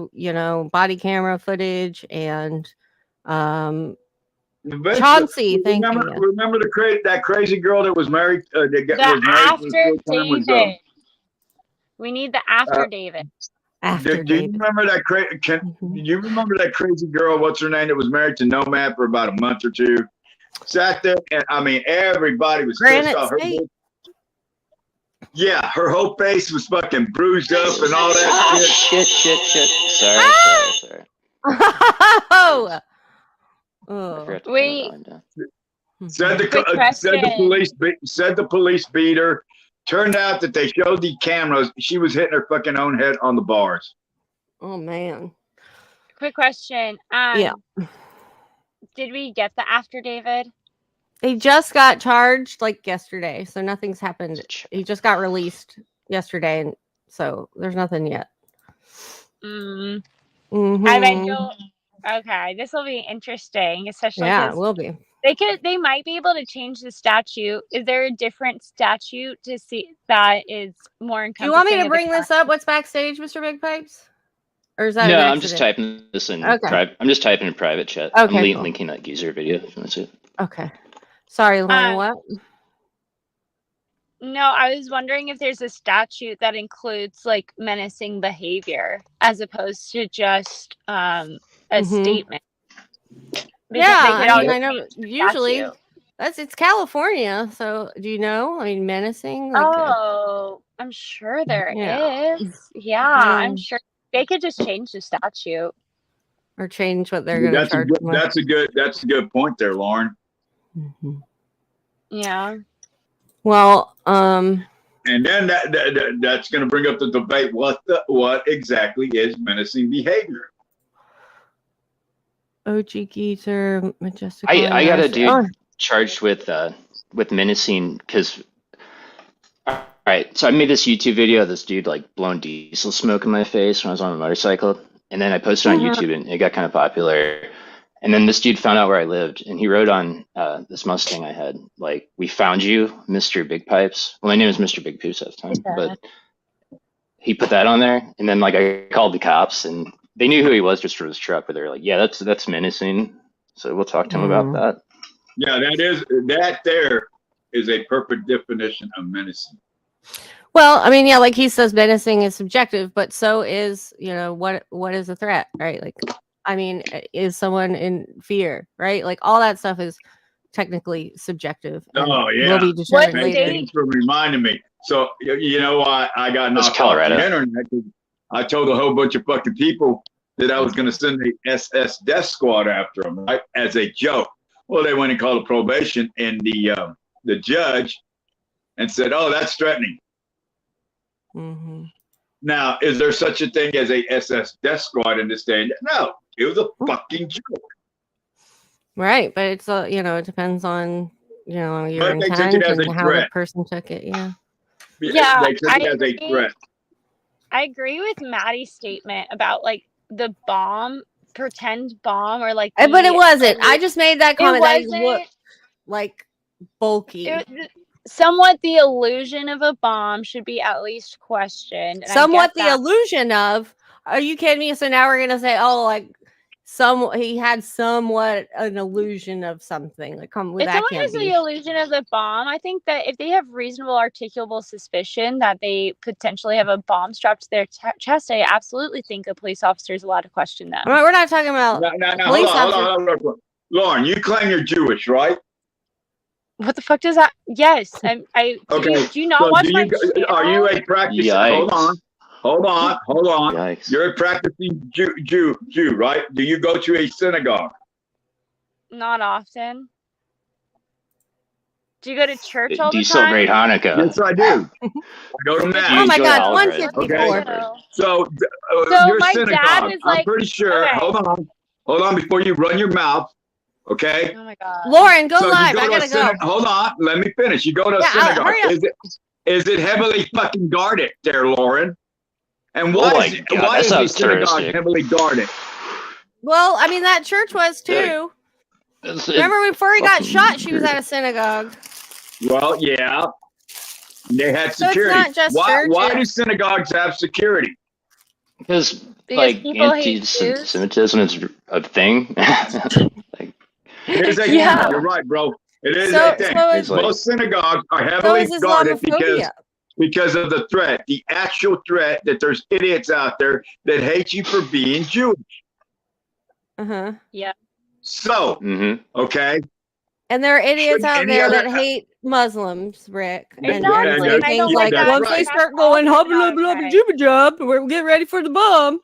body camera footage and Chauncey, thank you. Remember that crazy girl that was married? After David. We need the after David. Do you remember that you remember that crazy girl? What's her name? That was married to Nomad for about a month or two. Sat there, and I mean, everybody was pissed off. Her whole face was fucking bruised up and all that shit. Sorry. Oh. Wait. Said the police beat her. Turned out that they showed the cameras. She was hitting her fucking own head on the bars. Oh man. Quick question. Yeah. Did we get the after David? They just got charged like yesterday, so nothing's happened. He just got released yesterday, and so there's nothing yet. Okay, this will be interesting, especially it will be. They might be able to change the statute. Is there a different statute to see that is more encompassing? Do you want me to bring this up? What's backstage, Mr. Big Pipes? Or is that No, an I'm just accident? typing this in Okay. private. I'm just typing in private chat. Okay, I'm cool. linking that geezer video. If you want to see it. Okay. Sorry, Lauren. What? No, I was wondering if there's a statute that includes like menacing behavior as opposed to just a statement. Because Yeah, they could I mean, always I know change the usually statute. it's California, so do you know? I mean, menacing. Like, Oh, I'm sure there yeah. is. Yeah, I'm sure they could just change the statute or change what they're going to charge. That's a good point there, Lauren. Yeah. Well, and then that's going to bring up the debate. What exactly is menacing behavior? OG Geezer, Majestic. I got a dude charged with menacing because. All right, so I made this YouTube video of this dude like blowing diesel smoke in my face when I was on a motorcycle, and then I posted on YouTube and it got kind of popular. And then this dude found out where I lived, and he wrote on this Mustang I had, like, "We found you, Mr. Big Pipes." Well, my name is Mr. Big Poops at the time, but he put that on there, and then like I called the cops, and they knew who he was just for his truck, but they were like, "Yeah, that's menacing." So we'll talk to him about that. Yeah, that there is a perfect definition of menacing. Well, I mean, yeah, like he says, menacing is subjective, but so is, what is a threat, right? Like, I mean, is someone in fear, right? Like all that stuff is technically subjective. Oh yeah, will be determined later. Thanks for reminding me. So you know why I got knocked off the internet? I told a whole bunch of fucking people that I was going to send the SS Death Squad after them, right, as a joke. Well, they went and called a probation, and the judge, and said, "Oh, that's threatening." Now, is there such a thing as a SS Death Squad in this day? No, it was a fucking joke. Right, but it's it depends on your But intent they took it as and a how the threat. person took it. Yeah, they took it as a threat. I agree with Maddie's statement about like the pretend bomb, or like. But it wasn't. I just made that comment. That looked like bulky. Somewhat the illusion of a bomb should be at least questioned. Somewhat the illusion of. Are you kidding me? So now we're gonna say, oh, like he had somewhat an illusion of something. Like, if someone has the illusion of the bomb, I think that if they have reasonable articulable suspicion that they potentially have a bomb strapped to their chest, I absolutely think a police officer is allowed to question them. We're not talking about hold on. Lauren, you claim you're Jewish, right? What the fuck does that? Yes, okay. Do you not watch my channel? Are you a practicing? Hold on. Yikes. You're a practicing Jew, right? Do you go to a synagogue? Not often. Do you go to church all the time? Do you celebrate Hanukkah? Yes, I do. I go to mass. Oh my God, 154. Okay. So your synagogue. I'm pretty sure. Okay. Hold on before you run your mouth. Okay. Oh my God. Lauren, go live. I gotta go. Hold on. Let me finish. You go to a synagogue. Is it heavily fucking guarded there, Lauren? And why is the synagogue heavily guarded? Well, I mean, that church was too. Remember before he got shot, she was at a synagogue. Well, yeah. They had security. So it's not just why do synagogues have security? Because like anti-Semitism is a thing. It is a thing. You're right, bro. It is a thing. Most synagogues are heavily guarded because of the threat, the actual threat that there's idiots out there that hate you for being Jewish. Yeah. So, okay. And there are idiots out there that hate Muslims, Rick. And say things like, once they start going, hubba blubba jibba job, we're getting ready for the bomb.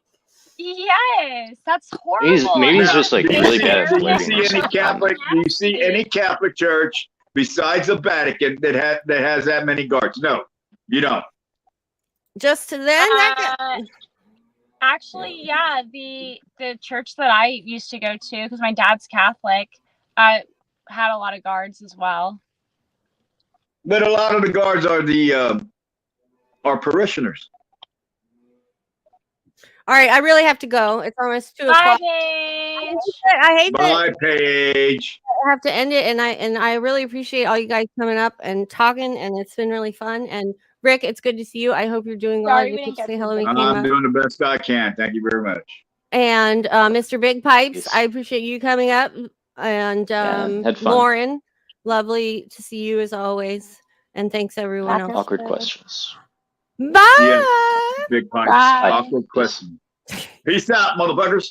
Yes, that's horrible. Maybe he's just like really bad at do you see any Catholic church besides the Vatican that has that many guards? No, you don't. Just to then? Actually, yeah, the church that I used to go to, because my dad's Catholic, had a lot of guards as well. But a lot of the guards are parishioners. All right, I really have to go. It's almost 2 o'clock. Bye, Paige. I hate that. Bye, Paige. have to end it, and I really appreciate all you guys coming up and talking, and it's been really fun. And Rick, it's good to see you. I hope you're doing well. I Sorry, we didn't didn't get to get say to hello. the When you came I'm up. doing the best I can. Thank you very much. And Mr. Big Pipes, Yes. I appreciate you coming up. And had fun. Lauren, lovely to see you as always. And thanks everyone else. Awkward questions. Bye. Yeah, big pipes. Bye. Awkward question. Peace out, motherfuckers.